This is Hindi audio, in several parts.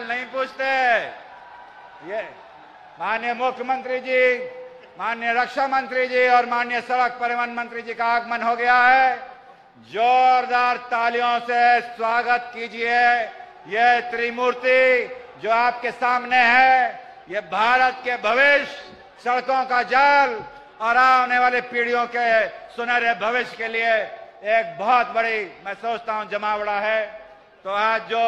नहीं पूछते। ये माननीय मुख्यमंत्री जी, माननीय रक्षा मंत्री जी और माननीय सड़क परिवहन मंत्री जी का आगमन हो गया है। जोरदार तालियों से स्वागत कीजिए। यह त्रिमूर्ति जो आपके सामने है, ये भारत के भविष्य, सड़कों का जाल और आने वाले पीढ़ियों के सुनहरे भविष्य के लिए एक बहुत बड़ी, मैं सोचता हूं, जमावड़ा है। तो आज जो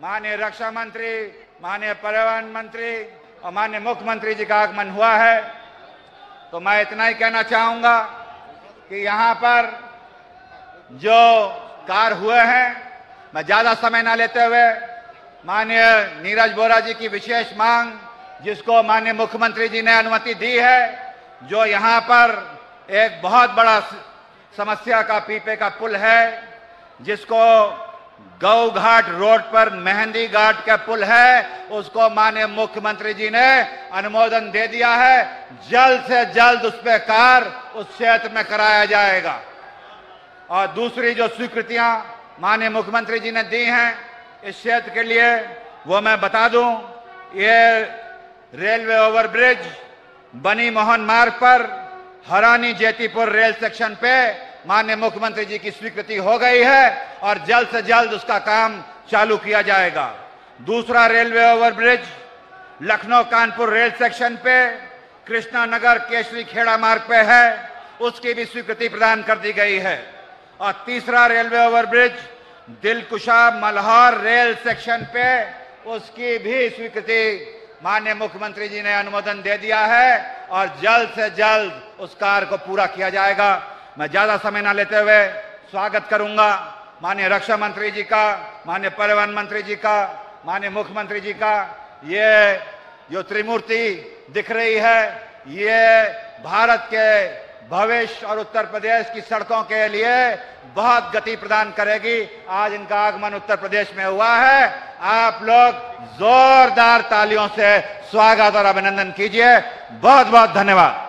माननीय रक्षा मंत्री, माननीय परिवहन मंत्री और माननीय मुख्यमंत्री जी का आगमन हुआ है, तो मैं इतना ही कहना चाहूंगा कि यहाँ पर जो कार्य हुए हैं, मैं ज्यादा समय ना लेते हुए माननीय नीरज बोरा जी की विशेष मांग, जिसको माननीय मुख्यमंत्री जी ने अनुमति दी है, जो यहाँ पर एक बहुत बड़ा समस्या का पीपे का पुल है, जिसको गौ घाट रोड पर मेहंदी घाट का पुल है, उसको माननीय मुख्यमंत्री जी ने अनुमोदन दे दिया है। जल्द से जल्द उस पर कार्य उस क्षेत्र में कराया जाएगा। और दूसरी जो स्वीकृतियां माननीय मुख्यमंत्री जी ने दी हैं इस क्षेत्र के लिए, वो मैं बता दूं, ये रेलवे ओवरब्रिज बनी मोहन मार्ग पर हरानी जेतीपुर रेल सेक्शन पे माननीय मुख्यमंत्री जी की स्वीकृति हो गई है और जल्द से जल्द उसका काम चालू किया जाएगा। दूसरा railway overbridge Lucknow Kanpur rail section पे कृष्णा नगर केसरी खेड़ा मार्ग पे है, उसकी भी स्वीकृति प्रदान कर दी गई है। और तीसरा railway overbridge Dilkusha Malhar rail section पे, उसकी भी स्वीकृति माननीय मुख्यमंत्री जी ने अनुमोदन दे दिया है और जल्द से जल्द उस कार्य को पूरा किया जाएगा। मैं ज्यादा समय ना लेते हुए स्वागत करूंगा माननीय रक्षा मंत्री जी का, माननीय परिवहन मंत्री जी का, माननीय मुख्यमंत्री जी का। ये जो त्रिमूर्ति दिख रही है, ये भारत के भविष्य और उत्तर प्रदेश की सड़कों के लिए बहुत गति प्रदान करेगी। आज इनका आगमन उत्तर प्रदेश में हुआ है। आप लोग जोरदार तालियों से स्वागत और अभिनंदन कीजिए। बहुत बहुत धन्यवाद।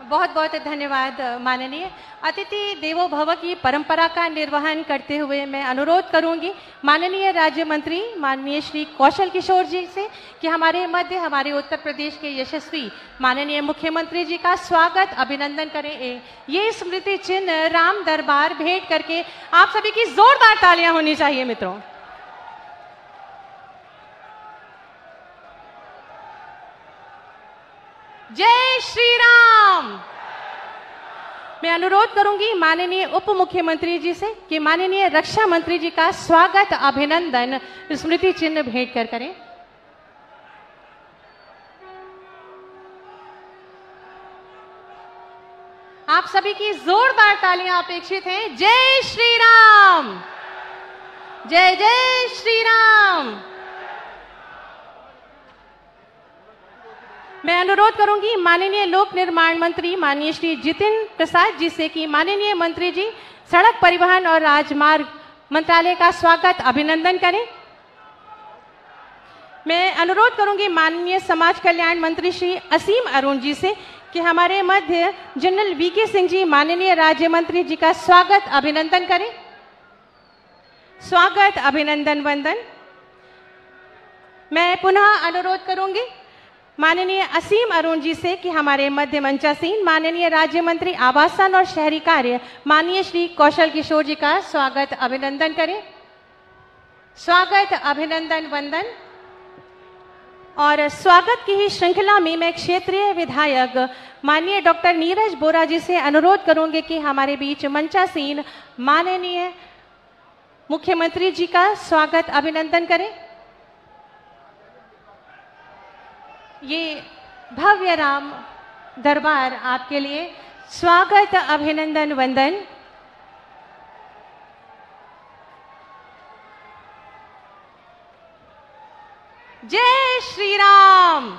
बहुत बहुत धन्यवाद माननीय। अतिथि देवो भव की परंपरा का निर्वहन करते हुए मैं अनुरोध करूंगी माननीय राज्य मंत्री माननीय श्री कौशल किशोर जी से कि हमारे मध्य हमारे उत्तर प्रदेश के यशस्वी माननीय मुख्यमंत्री जी का स्वागत अभिनंदन करें। ये स्मृति चिन्ह राम दरबार भेंट करके आप सभी की जोरदार तालियां होनी चाहिए मित्रों। जय श्री राम। मैं अनुरोध करूंगी माननीय उप मुख्यमंत्री जी से कि माननीय रक्षा मंत्री जी का स्वागत अभिनंदन स्मृति चिन्ह भेंट कर करें। आप सभी की जोरदार तालियां अपेक्षित हैं। जय श्री राम, जय जय श्री राम। मैं अनुरोध करूंगी माननीय लोक निर्माण मंत्री माननीय श्री जितिन प्रसाद जी से कि माननीय मंत्री जी सड़क परिवहन और राजमार्ग मंत्रालय का स्वागत अभिनंदन करें। मैं अनुरोध करूंगी माननीय समाज कल्याण मंत्री श्री असीम अरुण जी से कि हमारे मध्य जनरल वीके सिंह जी माननीय राज्य मंत्री जी का स्वागत अभिनंदन करें। स्वागत अभिनंदन वंदन। मैं पुनः अनुरोध करूंगी माननीय असीम अरुण जी से कि हमारे मध्य मंचासीन माननीय राज्य मंत्री आवासन और शहरी कार्य माननीय श्री कौशल किशोर जी का स्वागत अभिनंदन करें। स्वागत अभिनंदन वंदन। और स्वागत की ही श्रृंखला में मैं क्षेत्रीय विधायक माननीय डॉक्टर नीरज बोरा जी से अनुरोध करूंगी कि हमारे बीच मंचासीन माननीय मुख्यमंत्री जी का स्वागत अभिनंदन करें। ये भव्य राम दरबार आपके लिए स्वागत अभिनंदन वंदन। जय श्री राम,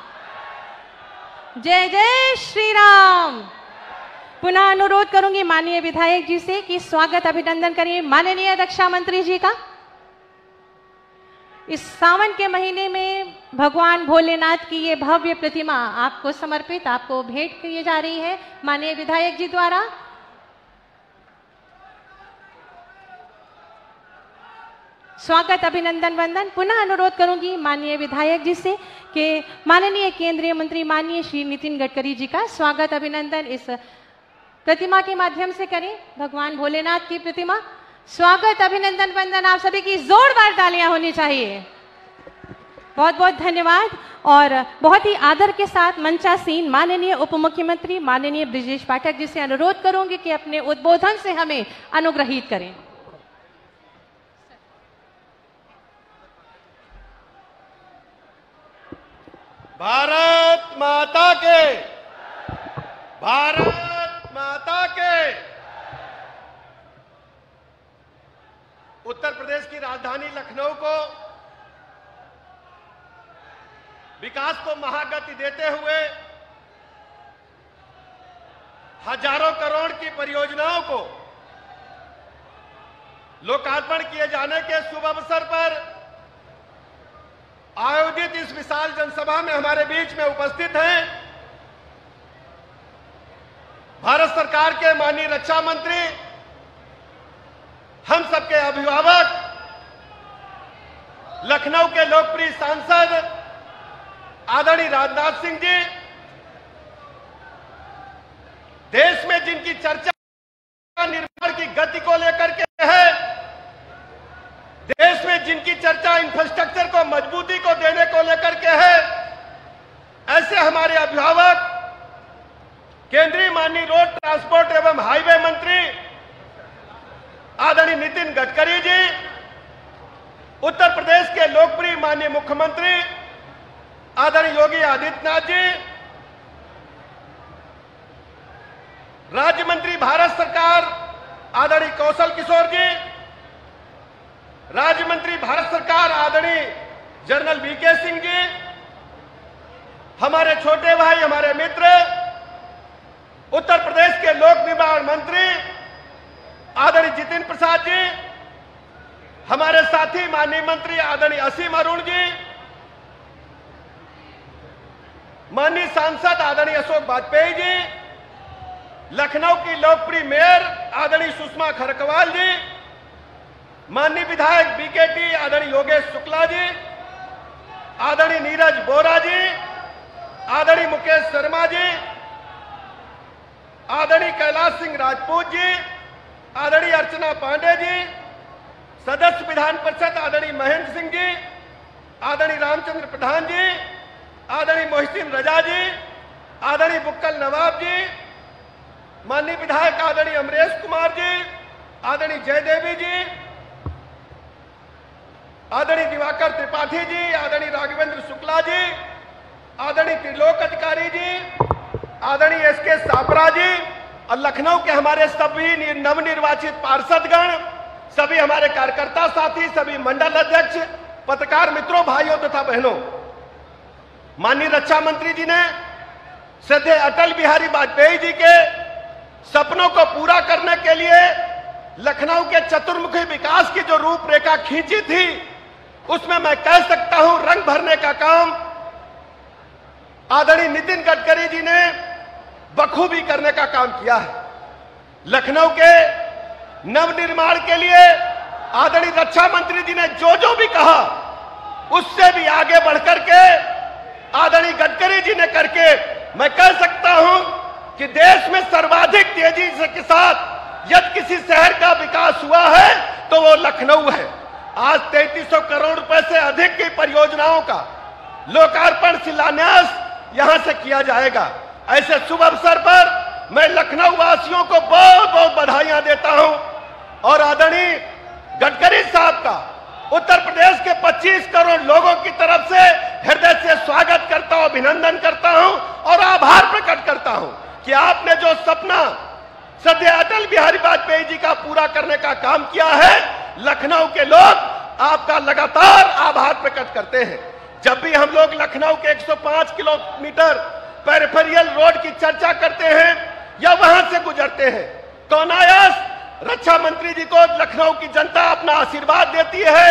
जय जय श्री राम। पुनः अनुरोध करूंगी माननीय विधायक जी से कि स्वागत अभिनंदन करिए माननीय रक्षा मंत्री जी का। इस सावन के महीने में भगवान भोलेनाथ की ये भव्य प्रतिमा आपको समर्पित, आपको भेंट की जा रही है माननीय विधायक जी द्वारा। स्वागत अभिनंदन वंदन। पुनः अनुरोध करूंगी माननीय विधायक जी से कि माननीय केंद्रीय मंत्री माननीय श्री नितिन गडकरी जी का स्वागत अभिनंदन इस प्रतिमा के माध्यम से करें। भगवान भोलेनाथ की प्रतिमा। स्वागत अभिनंदन वंदन आप सभी की जोरदार तालियां होनी चाहिए। बहुत बहुत धन्यवाद। और बहुत ही आदर के साथ मंचासीन माननीय उप मुख्यमंत्री माननीय ब्रिजेश पाठक जी से अनुरोध करूंगी कि अपने उद्बोधन से हमें अनुग्रहित करें। भारत माता के, भारत माता के। उत्तर प्रदेश की राजधानी लखनऊ को विकास को महागति देते हुए हजारों करोड़ की परियोजनाओं को लोकार्पण किए जाने के शुभ अवसर पर आयोजित इस विशाल जनसभा में हमारे बीच में उपस्थित हैं भारत सरकार के माननीय रक्षा मंत्री, हम सबके अभिभावक, लखनऊ के लोकप्रिय सांसद आदरणीय राजनाथ सिंह जी। देश में जिनकी चर्चा निर्माण की गति को लेकर के है, देश में जिनकी चर्चा इंफ्रास्ट्रक्चर को मजबूती को देने को लेकर के है, ऐसे हमारे अभिभावक केंद्रीय माननीय रोड ट्रांसपोर्ट एवं हाईवे मंत्री आदरणीय नितिन गडकरी जी, उत्तर प्रदेश के लोकप्रिय माननीय मुख्यमंत्री आदरणीय योगी आदित्यनाथ जी, राज्य मंत्री भारत सरकार आदरणीय कौशल किशोर जी, राज्य मंत्री भारत सरकार आदरणीय जनरल वीके सिंह जी, हमारे छोटे भाई, हमारे मित्र उत्तर प्रदेश के लोक निर्माण मंत्री आदरणीय जितिन प्रसाद जी, हमारे साथी माननीय मंत्री आदरणीय असीम अरुण जी, माननीय सांसद आदरणीय अशोक वाजपेयी जी, लखनऊ की लोकप्रिय मेयर आदरणीय सुषमा खरकवाल जी, माननीय विधायक बीकेटी आदरणीय योगेश शुक्ला जी, आदरणीय नीरज बोरा जी, आदरणीय मुकेश शर्मा जी, आदरणीय कैलाश सिंह राजपूत जी, आदरणीय अर्चना पांडे जी, सदस्य विधान परिषद आदरणीय महेंद्र सिंह जी, आदरणीय रामचंद्र प्रधान जी, आदरणीय मोहसिन रजा जी, आदरणीय बुक्कल नवाब जी, माननीय विधायक आदरणीय अमरेश कुमार जी, आदरणीय जयदेवी जी, आदरणीय दिवाकर त्रिपाठी जी, आदरणीय राघवेंद्र शुक्ला जी, आदरणीय त्रिलोक अधिकारी जी, आदरणीय एसके सापरा जी और लखनऊ के हमारे सभी नवनिर्वाचित पार्षदगण, सभी हमारे कार्यकर्ता साथी, सभी मंडल अध्यक्ष, पत्रकार मित्रों, भाइयों तथा बहनों, माननीय रक्षा मंत्री जी ने श्रद्धेय अटल बिहारी वाजपेयी जी के सपनों को पूरा करने के लिए लखनऊ के चतुर्मुखी विकास की जो रूपरेखा खींची थी, उसमें मैं कह सकता हूं रंग भरने का काम आदरणीय नितिन गडकरी जी ने बखूबी करने का काम किया है। लखनऊ के नवनिर्माण के लिए आदरणीय रक्षा मंत्री जी ने जो भी कहा, उससे भी आगे बढ़कर के आदरणीय गडकरी जी ने करके मैं कह सकता हूं कि देश में सर्वाधिक तेजी के साथ यदि किसी शहर का विकास हुआ है तो वो लखनऊ है। आज 3300 करोड़ रुपए से अधिक की परियोजनाओं का लोकार्पण शिलान्यास यहां से किया जाएगा। ऐसे शुभ अवसर पर मैं लखनऊ वासियों को बहुत बहुत बधाइयां देता हूं और आदरणीय गडकरी साहब का उत्तर प्रदेश के 25 करोड़ लोगों की तरफ से हृदय से स्वागत करता हूं, अभिनंदन करता हूं और आभार प्रकट करता हूं कि आपने जो सपना श्रद्धेय अटल बिहारी वाजपेयी जी का पूरा करने का काम किया है, लखनऊ के लोग आपका लगातार आभार प्रकट करते हैं। जब भी हम लोग लखनऊ के 105 किलोमीटर पेरिफेरियल रोड की चर्चा करते हैं या वहां से गुजरते हैं, तो अनायास रक्षा मंत्री जी को लखनऊ की जनता अपना आशीर्वाद देती है,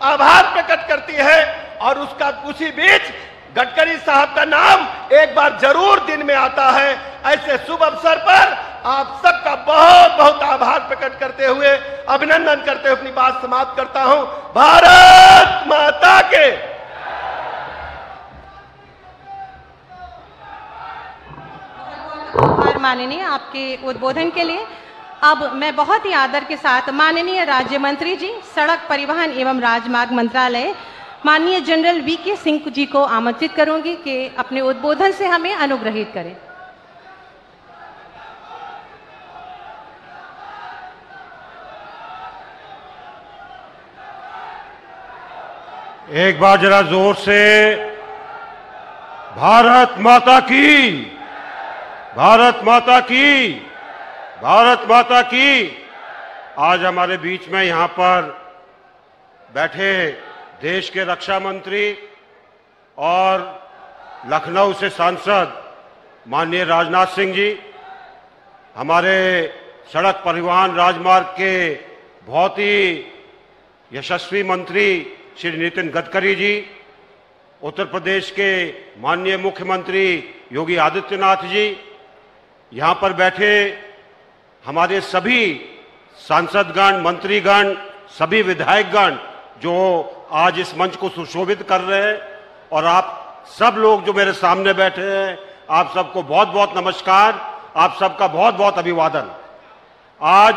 आभार प्रकट करती है और उसी बीच गडकरी साहब का नाम एक बार जरूर दिन में आता है। ऐसे शुभ अवसर पर आप सब सबका बहुत बहुत आभार प्रकट करते हुए, अभिनंदन करते हुए अपनी बात समाप्त करता हूं। भारत माता के। आभार माननीय आपके उद्बोधन के लिए। अब मैं बहुत ही आदर के साथ माननीय राज्य मंत्री जी, सड़क परिवहन एवं राजमार्ग मंत्रालय, माननीय जनरल वीके सिंह जी को आमंत्रित करूंगी कि अपने उद्बोधन से हमें अनुग्रहित करें। एक बार जरा जोर से भारत माता की, भारत माता की, भारत माता की। आज हमारे बीच में यहां पर बैठे देश के रक्षा मंत्री और लखनऊ से सांसद माननीय राजनाथ सिंह जी, हमारे सड़क परिवहन राजमार्ग के बहुत ही यशस्वी मंत्री श्री नितिन गडकरी जी, उत्तर प्रदेश के माननीय मुख्यमंत्री योगी आदित्यनाथ जी, यहां पर बैठे हमारे सभी सांसदगण, मंत्रीगण, सभी विधायकगण जो आज इस मंच को सुशोभित कर रहे हैं, और आप सब लोग जो मेरे सामने बैठे हैं, आप सबको बहुत बहुत नमस्कार, आप सबका बहुत बहुत अभिवादन। आज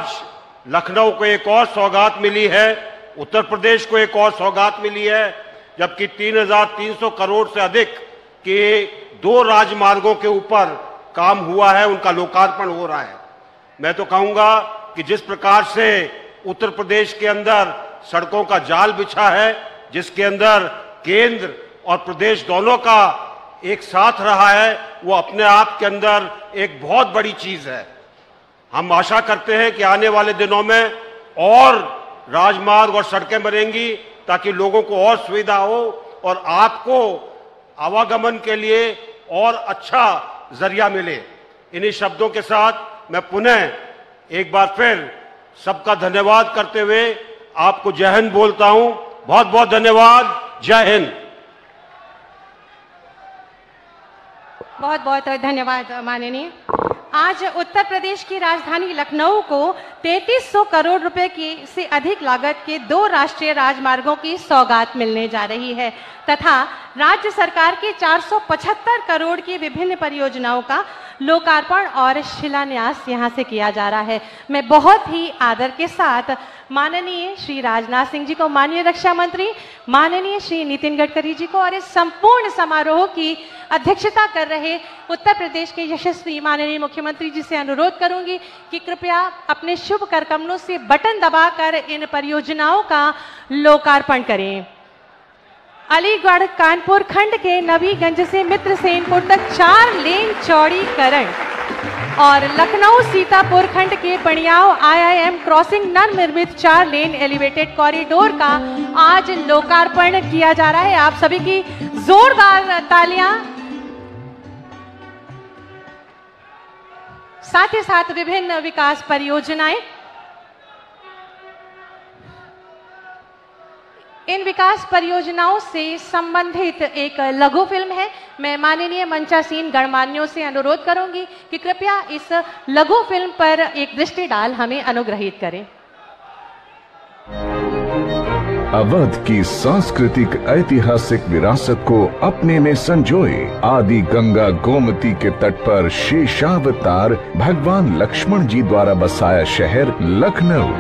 लखनऊ को एक और सौगात मिली है, उत्तर प्रदेश को एक और सौगात मिली है, जबकि 3,300 करोड़ से अधिक के 2 राजमार्गों के ऊपर काम हुआ है, उनका लोकार्पण हो रहा है। मैं तो कहूंगा कि जिस प्रकार से उत्तर प्रदेश के अंदर सड़कों का जाल बिछा है, जिसके अंदर केंद्र और प्रदेश दोनों का एक साथ रहा है, वो अपने आप के अंदर एक बहुत बड़ी चीज है। हम आशा करते हैं कि आने वाले दिनों में और राजमार्ग और सड़कें बनेंगी ताकि लोगों को और सुविधा हो और आपको आवागमन के लिए और अच्छा जरिया मिले। इन्हीं शब्दों के साथ मैं पुनः एक बार फिर सबका धन्यवाद करते हुए आपको जय हिंद बोलता हूं। बहुत बहुत धन्यवाद। जय हिंद। बहुत बहुत धन्यवाद माननीय। आज उत्तर प्रदेश की राजधानी लखनऊ को 3300 करोड़ रुपए की से अधिक लागत के 2 राष्ट्रीय राजमार्गों की सौगात मिलने जा रही है तथा राज्य सरकार की 475 करोड़ की विभिन्न परियोजनाओं का लोकार्पण और शिलान्यास यहां से किया जा रहा है। मैं बहुत ही आदर के साथ माननीय श्री राजनाथ सिंह जी को, माननीय रक्षा मंत्री माननीय श्री नितिन गडकरी जी को और इस संपूर्ण समारोह की अध्यक्षता कर रहे उत्तर प्रदेश के यशस्वी माननीय मुख्यमंत्री जी से अनुरोध करूंगी कि कृपया अपने शुभ कर कमलों से बटन दबाकर इन परियोजनाओं का लोकार्पण करें। अलीगढ़ कानपुर खंड के नवीगंज से मित्रसेनपुर तक 4 लेन चौड़ीकरण और लखनऊ सीतापुर खंड के बनियाव IIM क्रॉसिंग नवनिर्मित 4 लेन एलिवेटेड कॉरिडोर का आज लोकार्पण किया जा रहा है। आप सभी की जोरदार तालियां। साथ ही साथ विभिन्न विकास परियोजनाएं, इन विकास परियोजनाओं से संबंधित एक लघु फिल्म है। मैं माननीय मंचासीन गणमान्यों से अनुरोध करूंगी कि कृपया इस लघु फिल्म पर एक दृष्टि डाल हमें अनुग्रहित करें। अवध की सांस्कृतिक ऐतिहासिक विरासत को अपने में संजोए आदि गंगा गोमती के तट पर शेषावतार भगवान लक्ष्मण जी द्वारा बसाया शहर लखनऊ,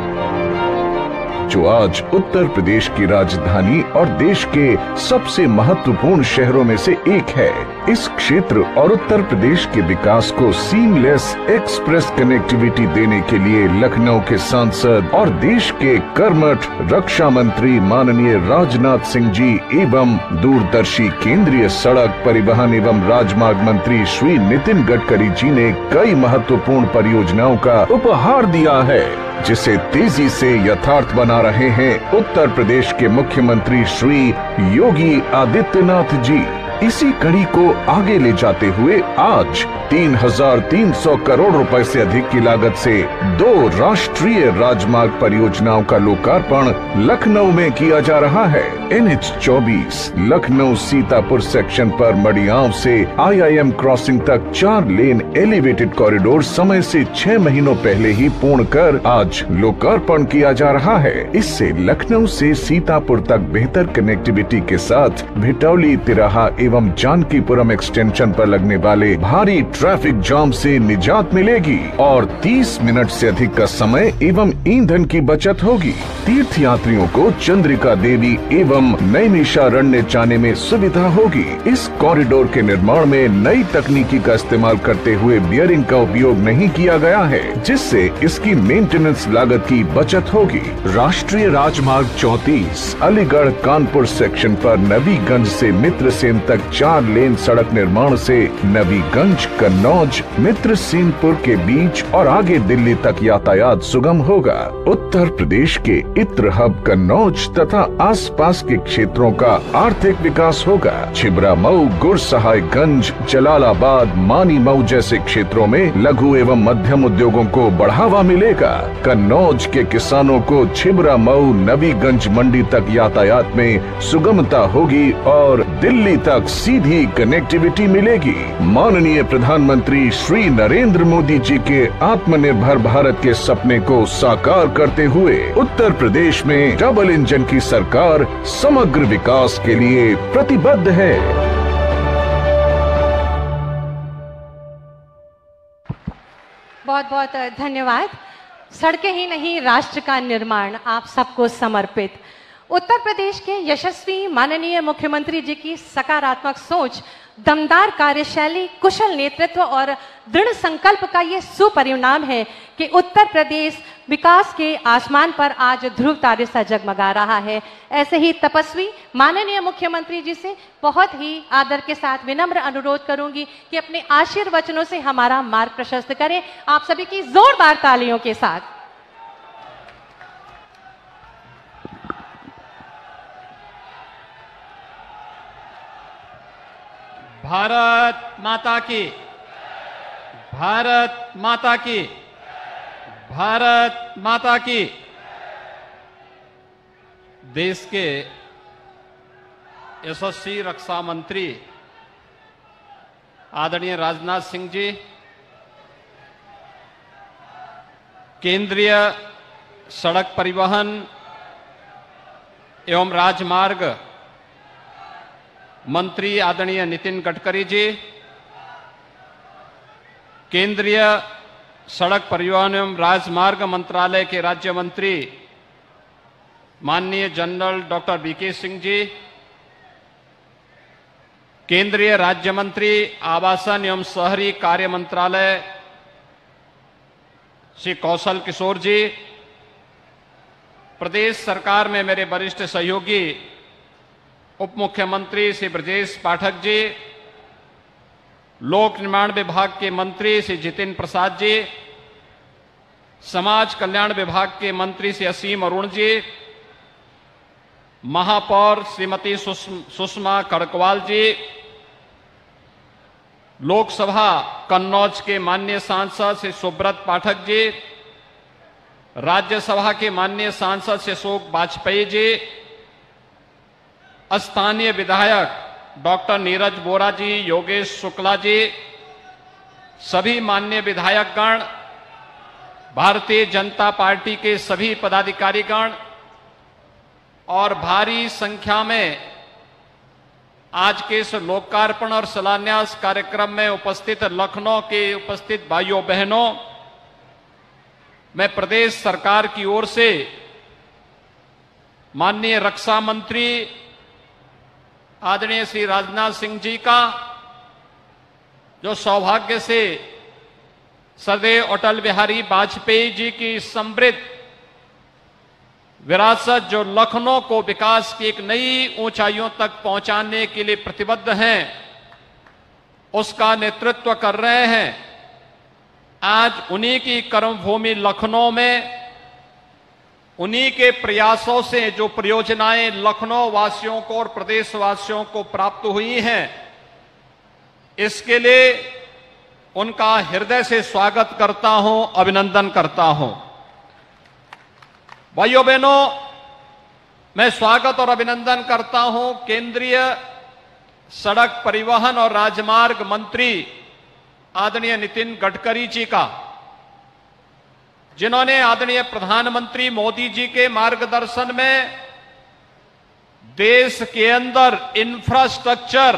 जो आज उत्तर प्रदेश की राजधानी और देश के सबसे महत्वपूर्ण शहरों में से एक है। इस क्षेत्र और उत्तर प्रदेश के विकास को सीमलेस एक्सप्रेस कनेक्टिविटी देने के लिए लखनऊ के सांसद और देश के कर्मठ रक्षा मंत्री माननीय राजनाथ सिंह जी एवं दूरदर्शी केंद्रीय सड़क परिवहन एवं राजमार्ग मंत्री श्री नितिन गडकरी जी ने कई महत्वपूर्ण परियोजनाओं का उपहार दिया है, जिसे तेजी से यथार्थ बना रहे हैं उत्तर प्रदेश के मुख्यमंत्री श्री योगी आदित्यनाथ जी। इसी कड़ी को आगे ले जाते हुए आज 3,300 करोड़ रुपए से अधिक की लागत से 2 राष्ट्रीय राजमार्ग परियोजनाओं का लोकार्पण लखनऊ में किया जा रहा है। NH-24 लखनऊ सीतापुर सेक्शन पर मडियाव से IIM क्रॉसिंग तक 4 लेन एलिवेटेड कॉरिडोर समय से 6 महीनों पहले ही पूर्ण कर आज लोकार्पण किया जा रहा है। इससे लखनऊ से सीतापुर तक बेहतर कनेक्टिविटी के साथ भिटौली, तिराहा एवं जानकीपुरम एक्सटेंशन पर लगने वाले भारी ट्रैफिक जाम से निजात मिलेगी और 30 मिनट से अधिक का समय एवं ईंधन की बचत होगी। तीर्थ यात्रियों को चंद्रिका देवी एवं नैमिषारण्य जाने में सुविधा होगी। इस कॉरिडोर के निर्माण में नई तकनीकी का इस्तेमाल करते हुए बियरिंग का उपयोग नहीं किया गया है, जिससे इसकी मेंटेनेंस लागत की बचत होगी। राष्ट्रीय राजमार्ग 34 अलीगढ़ कानपुर सेक्शन पर नबीगंज से मित्रसेन तक 4 लेन सड़क निर्माण से नबीगंज, कन्नौज, मित्रसेनपुर के बीच और आगे दिल्ली तक यातायात सुगम होगा। उत्तर प्रदेश के इत्र हब कन्नौज तथा आसपास के क्षेत्रों का आर्थिक विकास होगा। छिबरा मऊ, गुरसहायगंज, जलालाबाद, मानी मऊ जैसे क्षेत्रों में लघु एवं मध्यम उद्योगों को बढ़ावा मिलेगा। कन्नौज के किसानों को छिबरा मऊ नबीगंज मंडी तक यातायात में सुगमता होगी और दिल्ली तक सीधी कनेक्टिविटी मिलेगी। माननीय प्रधानमंत्री श्री नरेंद्र मोदी जी के आत्मनिर्भर भारत के सपने को साकार करते हुए उत्तर प्रदेश में डबल इंजन की सरकार समग्र विकास के लिए प्रतिबद्ध है। बहुत बहुत धन्यवाद। सड़कें ही नहीं, राष्ट्र का निर्माण आप सबको समर्पित। उत्तर प्रदेश के यशस्वी माननीय मुख्यमंत्री जी की सकारात्मक सोच, दमदार कार्यशैली, कुशल नेतृत्व और दृढ़ संकल्प का ये सुपरिणाम है कि उत्तर प्रदेश विकास के आसमान पर आज ध्रुव तारे सा जगमगा रहा है। ऐसे ही तपस्वी माननीय मुख्यमंत्री जी से बहुत ही आदर के साथ विनम्र अनुरोध करूंगी कि अपने आशीर्वचनों से हमारा मार्ग प्रशस्त करें। आप सभी की जोरदार तालियों के साथ। भारत माता की, भारत माता की, भारत माता की। देश के यशस्वी रक्षा मंत्री आदरणीय राजनाथ सिंह जी, केंद्रीय सड़क परिवहन एवं राजमार्ग मंत्री आदरणीय नितिन गडकरी जी, केंद्रीय सड़क परिवहन एवं राजमार्ग मंत्रालय के राज्य मंत्री माननीय general doctor VK Singh ji, केंद्रीय राज्य मंत्री आवासन एवं शहरी कार्य मंत्रालय श्री कौशल किशोर जी, प्रदेश सरकार में मेरे वरिष्ठ सहयोगी उप मुख्यमंत्री श्री ब्रजेश पाठक जी, लोक निर्माण विभाग के मंत्री श्री जितिन प्रसाद जी, समाज कल्याण विभाग के मंत्री श्री असीम अरुण जी, महापौर श्रीमती सुषमा कड़कवाल जी, लोकसभा कन्नौज के माननीय सांसद श्री सुब्रत पाठक जी, राज्यसभा के माननीय सांसद श्री अशोक वाजपेयी जी, स्थानीय विधायक डॉक्टर नीरज बोरा जी, योगेश शुक्ला जी, सभी माननीय विधायकगण, भारतीय जनता पार्टी के सभी पदाधिकारीगण और भारी संख्या में आज के इस लोकार्पण और शिलान्यास कार्यक्रम में उपस्थित लखनऊ के उपस्थित भाइयों बहनों, मैं प्रदेश सरकार की ओर से माननीय रक्षा मंत्री आदरणीय श्री राजनाथ सिंह जी का, जो सौभाग्य से सदैव अटल बिहारी वाजपेयी जी की समृद्ध विरासत, जो लखनऊ को विकास की एक नई ऊंचाइयों तक पहुंचाने के लिए प्रतिबद्ध हैं, उसका नेतृत्व कर रहे हैं। आज उन्हीं की कर्मभूमि लखनऊ में उन्हीं के प्रयासों से जो परियोजनाएं लखनऊ वासियों को और प्रदेशवासियों को प्राप्त हुई हैं, इसके लिए उनका हृदय से स्वागत करता हूं, अभिनंदन करता हूं। भाइयों बहनों, मैं स्वागत और अभिनंदन करता हूं केंद्रीय सड़क परिवहन और राजमार्ग मंत्री आदरणीय नितिन गडकरी जी का, जिन्होंने आदरणीय प्रधानमंत्री मोदी जी के मार्गदर्शन में देश के अंदर इंफ्रास्ट्रक्चर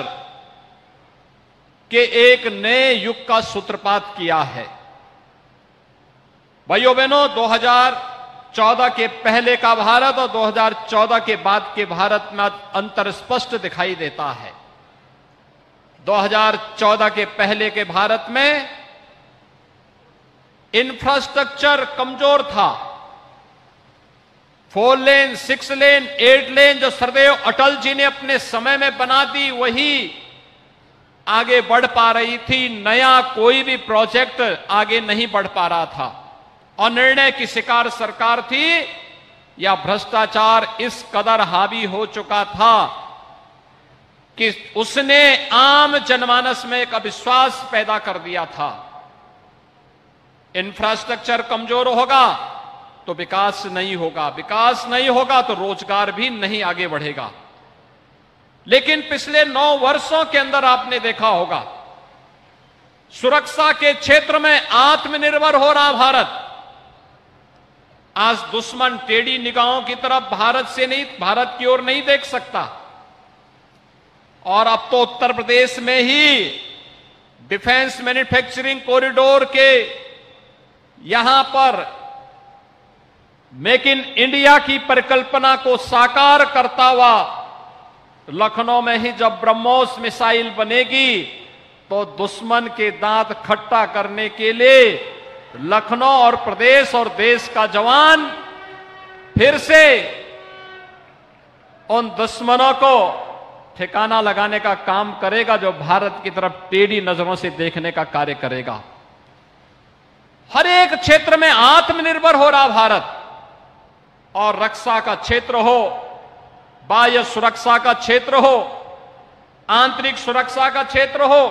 के एक नए युग का सूत्रपात किया है। भाइयों बहनों, 2014 के पहले का भारत और 2014 के बाद के भारत में अंतर स्पष्ट दिखाई देता है। 2014 के पहले के भारत में इंफ्रास्ट्रक्चर कमजोर था। 4 लेन, 6 लेन, 8 लेन जो सरदेव अटल जी ने अपने समय में बना दी, वही आगे बढ़ पा रही थी। नया कोई भी प्रोजेक्ट आगे नहीं बढ़ पा रहा था। अनिर्णय की शिकार सरकार थी या भ्रष्टाचार इस कदर हावी हो चुका था कि उसने आम जनमानस में एक अविश्वास पैदा कर दिया था। इंफ्रास्ट्रक्चर कमजोर होगा तो विकास नहीं होगा, विकास नहीं होगा तो रोजगार भी नहीं आगे बढ़ेगा। लेकिन पिछले 9 वर्षों के अंदर आपने देखा होगा, सुरक्षा के क्षेत्र में आत्मनिर्भर हो रहा भारत। आज दुश्मन टेढ़ी निगाहों की तरफ भारत की ओर नहीं देख सकता। और अब तो उत्तर प्रदेश में ही डिफेंस मैन्युफैक्चरिंग कॉरिडोर के यहां पर मेक इन इंडिया की परिकल्पना को साकार करता हुआ लखनऊ में ही जब ब्रह्मोस मिसाइल बनेगी तो दुश्मन के दांत खट्टा करने के लिए लखनऊ और प्रदेश और देश का जवान फिर से उन दुश्मनों को ठिकाना लगाने का काम करेगा, जो भारत की तरफ टेढ़ी नजरों से देखने का कार्य करेगा। हर एक क्षेत्र में आत्मनिर्भर हो रहा भारत, और रक्षा का क्षेत्र हो, बाह्य सुरक्षा का क्षेत्र हो, आंतरिक सुरक्षा का क्षेत्र हो,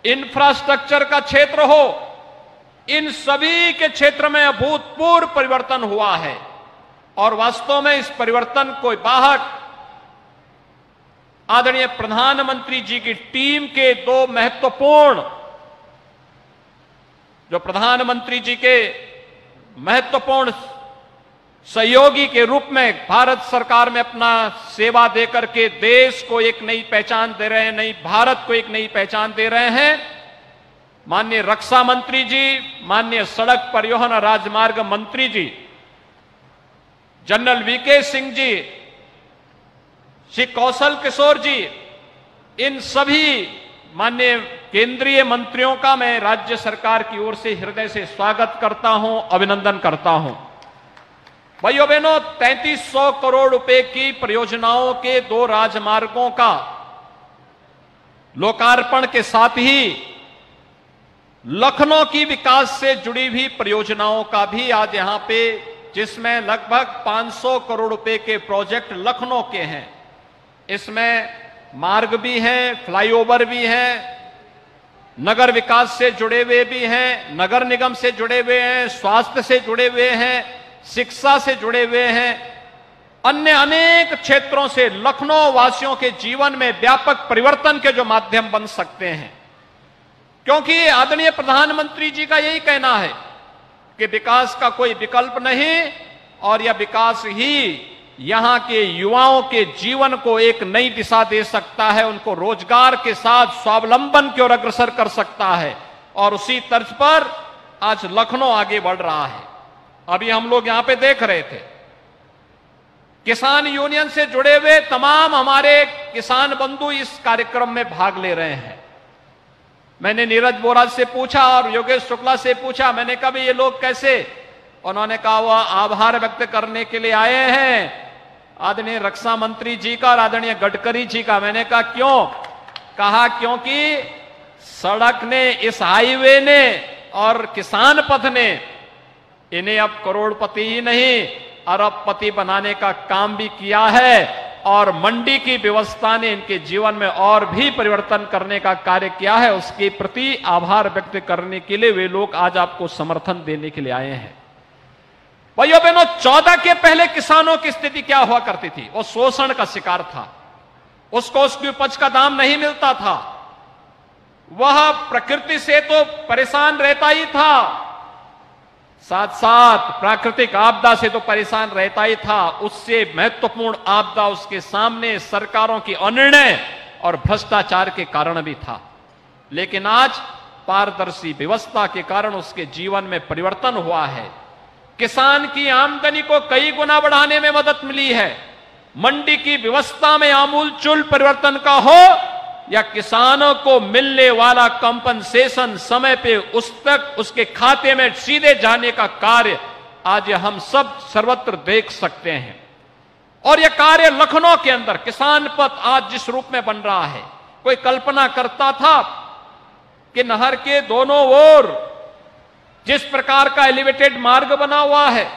इंफ्रास्ट्रक्चर का क्षेत्र हो, इन सभी के क्षेत्र में अभूतपूर्व परिवर्तन हुआ है। और वास्तव में इस परिवर्तन को बाहर आदरणीय प्रधानमंत्री जी की टीम के 2 महत्वपूर्ण, जो प्रधानमंत्री जी के महत्वपूर्ण सहयोगी के रूप में भारत सरकार में अपना सेवा देकर के देश को एक नई पहचान दे रहे हैं, नई भारत को एक नई पहचान दे रहे हैं, माननीय रक्षा मंत्री जी, माननीय सड़क परिवहन और राजमार्ग मंत्री जी, जनरल वीके सिंह जी, श्री कौशल किशोर जी, इन सभी माननीय केंद्रीय मंत्रियों का मैं राज्य सरकार की ओर से हृदय से स्वागत करता हूं, अभिनंदन करता हूं। भाइयों बहनों, 3300 करोड़ रुपए की परियोजनाओं के 2 राजमार्गों का लोकार्पण के साथ ही लखनऊ की विकास से जुड़ी हुई परियोजनाओं का भी आज यहां पे, जिसमें लगभग 500 करोड़ रुपए के प्रोजेक्ट लखनऊ के हैं। इसमें मार्ग भी हैं, फ्लाईओवर भी हैं, नगर विकास से जुड़े हुए भी हैं, नगर निगम से जुड़े हुए हैं, स्वास्थ्य से जुड़े हुए हैं, शिक्षा से जुड़े हुए हैं, अन्य अनेक क्षेत्रों से लखनऊ वासियों के जीवन में व्यापक परिवर्तन के जो माध्यम बन सकते हैं। क्योंकि आदरणीय प्रधानमंत्री जी का यही कहना है कि विकास का कोई विकल्प नहीं, और यह विकास ही यहां के युवाओं के जीवन को एक नई दिशा दे सकता है, उनको रोजगार के साथ स्वावलंबन की ओर अग्रसर कर सकता है। और उसी तर्ज पर आज लखनऊ आगे बढ़ रहा है। अभी हम लोग यहां पे देख रहे थे, किसान यूनियन से जुड़े हुए तमाम हमारे किसान बंधु इस कार्यक्रम में भाग ले रहे हैं। मैंने नीरज बोरा से पूछा और योगेश शुक्ला से पूछा, मैंने कहा ये लोग कैसे? उन्होंने कहा वह आभार व्यक्त करने के लिए आए हैं आदरणीय रक्षा मंत्री जी का और आदरणीय गडकरी जी का। मैंने कहा क्यों? कहा क्योंकि सड़क ने, इस हाईवे ने और किसान पथ ने इन्हें अब करोड़पति ही नहीं अरबपति बनाने का काम भी किया है, और मंडी की व्यवस्था ने इनके जीवन में और भी परिवर्तन करने का कार्य किया है। उसके प्रति आभार व्यक्त करने के लिए वे लोग आज आपको समर्थन देने के लिए आए हैं। भाइयों बहनों, 14 के पहले किसानों की स्थिति क्या हुआ करती थी? वो शोषण का शिकार था, उसको उसकी उपज का दाम नहीं मिलता था, वह प्रकृति से तो परेशान रहता ही था, साथ साथ प्राकृतिक आपदा से तो परेशान रहता ही था। उससे महत्वपूर्ण आपदा उसके सामने सरकारों की अनिर्णय और भ्रष्टाचार के कारण भी था। लेकिन आज पारदर्शी व्यवस्था के कारण उसके जीवन में परिवर्तन हुआ है। किसान की आमदनी को कई गुना बढ़ाने में मदद मिली है। मंडी की व्यवस्था में आमूलचूल परिवर्तन का हो या किसानों को मिलने वाला कंपनसेशन समय पे उस तक उसके खाते में सीधे जाने का कार्य आज हम सब सर्वत्र देख सकते हैं। और यह कार्य लखनऊ के अंदर किसान पथ आज जिस रूप में बन रहा है, कोई कल्पना करता था कि नहर के दोनों ओर जिस प्रकार का एलिवेटेड मार्ग बना हुआ है,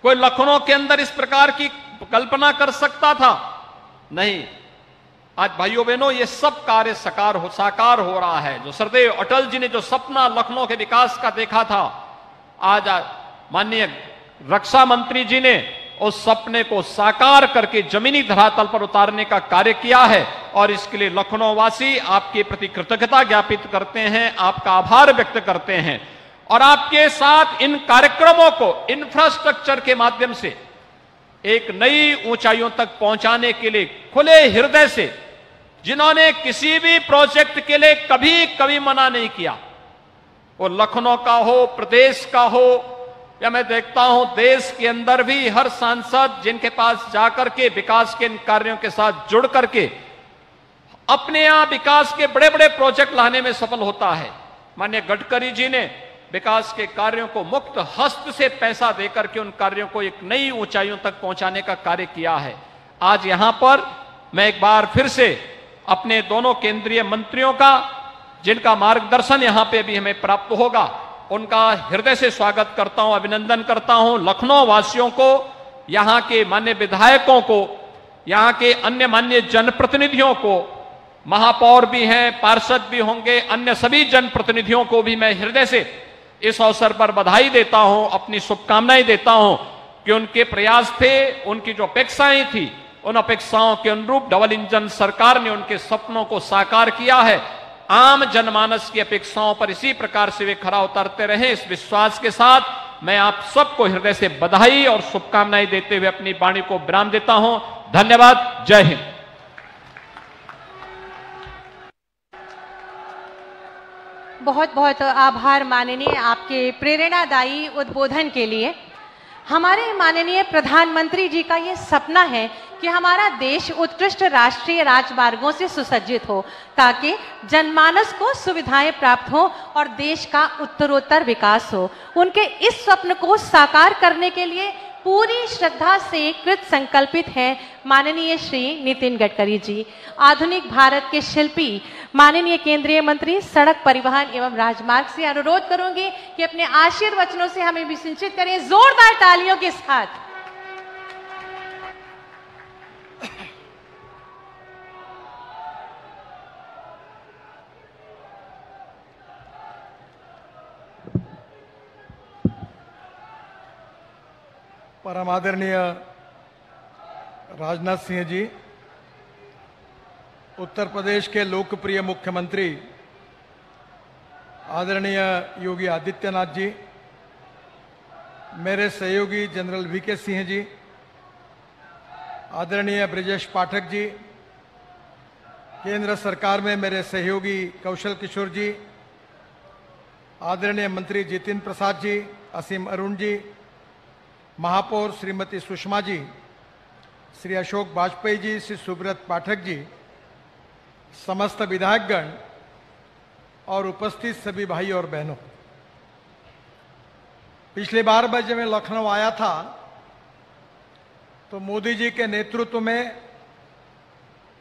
कोई लखनऊ के अंदर इस प्रकार की कल्पना कर सकता था? नहीं। आज भाइयों बहनों, ये सब कार्य साकार हो रहा है। जो सरदेव अटल जी ने जो सपना लखनऊ के विकास का देखा था, आज माननीय रक्षा मंत्री जी ने उस सपने को साकार करके जमीनी धरातल पर उतारने का कार्य किया है। और इसके लिए लखनऊ वासी आपके प्रति कृतज्ञता ज्ञापित करते हैं, आपका आभार व्यक्त करते हैं। और आपके साथ इन कार्यक्रमों को इंफ्रास्ट्रक्चर के माध्यम से एक नई ऊंचाइयों तक पहुंचाने के लिए खुले हृदय से, जिन्होंने किसी भी प्रोजेक्ट के लिए कभी मना नहीं किया, वो लखनऊ का हो, प्रदेश का हो, या मैं देखता हूं देश के अंदर भी हर सांसद जिनके पास जाकर के विकास के इन कार्यों के साथ जुड़ करके अपने यहां विकास के बड़े बड़े प्रोजेक्ट लाने में सफल होता है। माननीय गडकरी जी ने विकास के कार्यों को मुक्त हस्त से पैसा देकर के उन कार्यों को एक नई ऊंचाइयों तक पहुंचाने का कार्य किया है। आज यहां पर मैं एक बार फिर से अपने दोनों केंद्रीय मंत्रियों का, जिनका मार्गदर्शन यहां पे भी हमें प्राप्त होगा, उनका हृदय से स्वागत करता हूं, अभिनंदन करता हूं। लखनऊ वासियों को, यहां के मान्य विधायकों को, यहां के अन्य मान्य जनप्रतिनिधियों को, महापौर भी हैं, पार्षद भी होंगे, अन्य सभी जनप्रतिनिधियों को भी मैं हृदय से इस अवसर पर बधाई देता हूं, अपनी शुभकामनाएं देता हूं कि उनके प्रयास थे, उनकी जो अपेक्षाएं थी, उन अपेक्षाओं के अनुरूप डबल इंजन सरकार ने उनके सपनों को साकार किया है। आम जनमानस की अपेक्षाओं पर इसी प्रकार से वे खरा उतरते रहे, इस विश्वास के साथ मैं आप सबको हृदय से बधाई और शुभकामनाएं देते हुए अपनी वाणी को विराम देता हूं। धन्यवाद। जय हिंद। बहुत बहुत आभार माननीय, आपके प्रेरणादायी उद्बोधन के लिए। हमारे माननीय प्रधानमंत्री जी का ये सपना है कि हमारा देश उत्कृष्ट राष्ट्रीय राजमार्गों से सुसज्जित हो, ताकि जनमानस को सुविधाएं प्राप्त हो और देश का उत्तरोत्तर विकास हो। उनके इस स्वप्न को साकार करने के लिए पूरी श्रद्धा से कृत संकल्पित हैं माननीय श्री नितिन गडकरी जी। आधुनिक भारत के शिल्पी माननीय केंद्रीय मंत्री सड़क परिवहन एवं राजमार्ग से अनुरोध करूंगी कि अपने आशीर्वचनों से हमें भी सिंचित करें, जोरदार तालियों के साथ। परम आदरणीय राजनाथ सिंह जी, उत्तर प्रदेश के लोकप्रिय मुख्यमंत्री आदरणीय योगी आदित्यनाथ जी, मेरे सहयोगी जनरल वीके सिंह जी, आदरणीय ब्रजेश पाठक जी, केंद्र सरकार में मेरे सहयोगी कौशल किशोर जी, आदरणीय मंत्री जितिन प्रसाद जी, असीम अरुण जी, महापौर श्रीमती सुषमा जी, श्री अशोक वाजपेयी जी, श्री सुब्रत पाठक जी, समस्त विधायकगण और उपस्थित सभी भाई और बहनों, पिछली बार जब मैं लखनऊ आया था तो मोदी जी के नेतृत्व में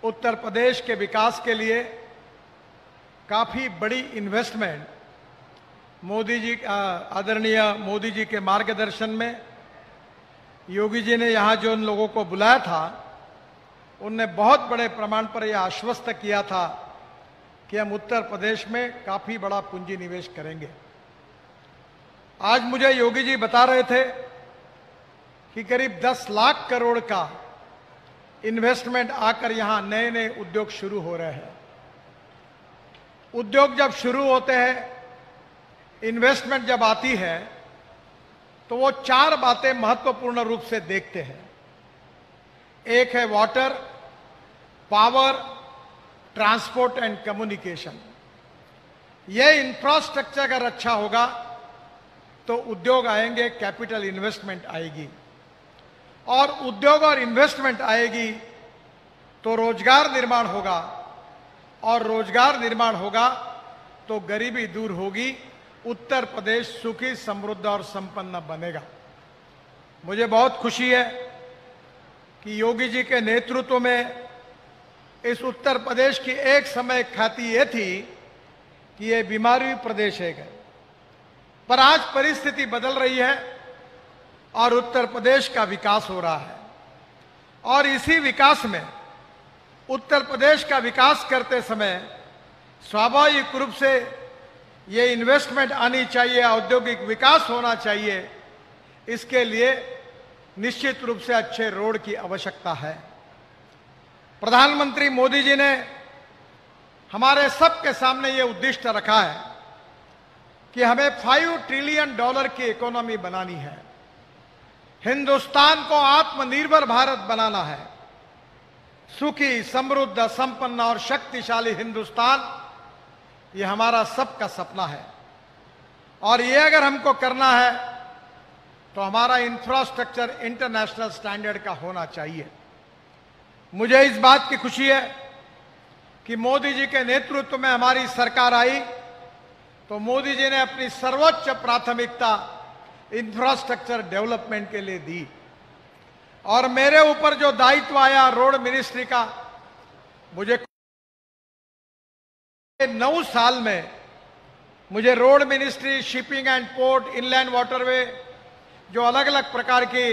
उत्तर प्रदेश के विकास के लिए काफी बड़ी इन्वेस्टमेंट मोदी जी, आदरणीय मोदी जी के मार्गदर्शन में योगी जी ने यहाँ जो उन लोगों को बुलाया था, उनने बहुत बड़े प्रमाण पर यह आश्वस्त किया था कि हम उत्तर प्रदेश में काफी बड़ा पूंजी निवेश करेंगे। आज मुझे योगी जी बता रहे थे कि करीब 10 लाख करोड़ का इन्वेस्टमेंट आकर यहां नए नए उद्योग शुरू हो रहे हैं। उद्योग जब शुरू होते हैं, इन्वेस्टमेंट जब आती है, तो वो 4 बातें महत्वपूर्ण रूप से देखते हैं। एक है water, power, transport and communication. ये इंफ्रास्ट्रक्चर अगर अच्छा होगा तो उद्योग आएंगे, कैपिटल इन्वेस्टमेंट आएगी, और उद्योग और इन्वेस्टमेंट आएगी तो रोजगार निर्माण होगा, और रोजगार निर्माण होगा तो गरीबी दूर होगी, उत्तर प्रदेश सुखी, समृद्ध और संपन्न बनेगा। मुझे बहुत खुशी है कि योगी जी के नेतृत्व में इस उत्तर प्रदेश की एक समय ख्याति ये थी कि ये बीमारी प्रदेश है, पर आज परिस्थिति बदल रही है और उत्तर प्रदेश का विकास हो रहा है। और इसी विकास में, उत्तर प्रदेश का विकास करते समय स्वाभाविक रूप से ये इन्वेस्टमेंट आनी चाहिए, औद्योगिक विकास होना चाहिए। इसके लिए निश्चित रूप से अच्छे रोड की आवश्यकता है। प्रधानमंत्री मोदी जी ने हमारे सबके सामने ये उद्दिष्ट रखा है कि हमें $5 ट्रिलियन की इकोनॉमी बनानी है। हिंदुस्तान को आत्मनिर्भर भारत बनाना है। सुखी, समृद्ध, संपन्न और शक्तिशाली हिंदुस्तान, ये हमारा सबका सपना है। और ये अगर हमको करना है तो हमारा इंफ्रास्ट्रक्चर इंटरनेशनल स्टैंडर्ड का होना चाहिए। मुझे इस बात की खुशी है कि मोदी जी के नेतृत्व में हमारी सरकार आई तो मोदी जी ने अपनी सर्वोच्च प्राथमिकता इंफ्रास्ट्रक्चर डेवलपमेंट के लिए दी। और मेरे ऊपर जो दायित्व आया रोड मिनिस्ट्री का, मुझे 9 साल में मुझे road ministry, shipping and port, inland waterway, जो अलग अलग प्रकार की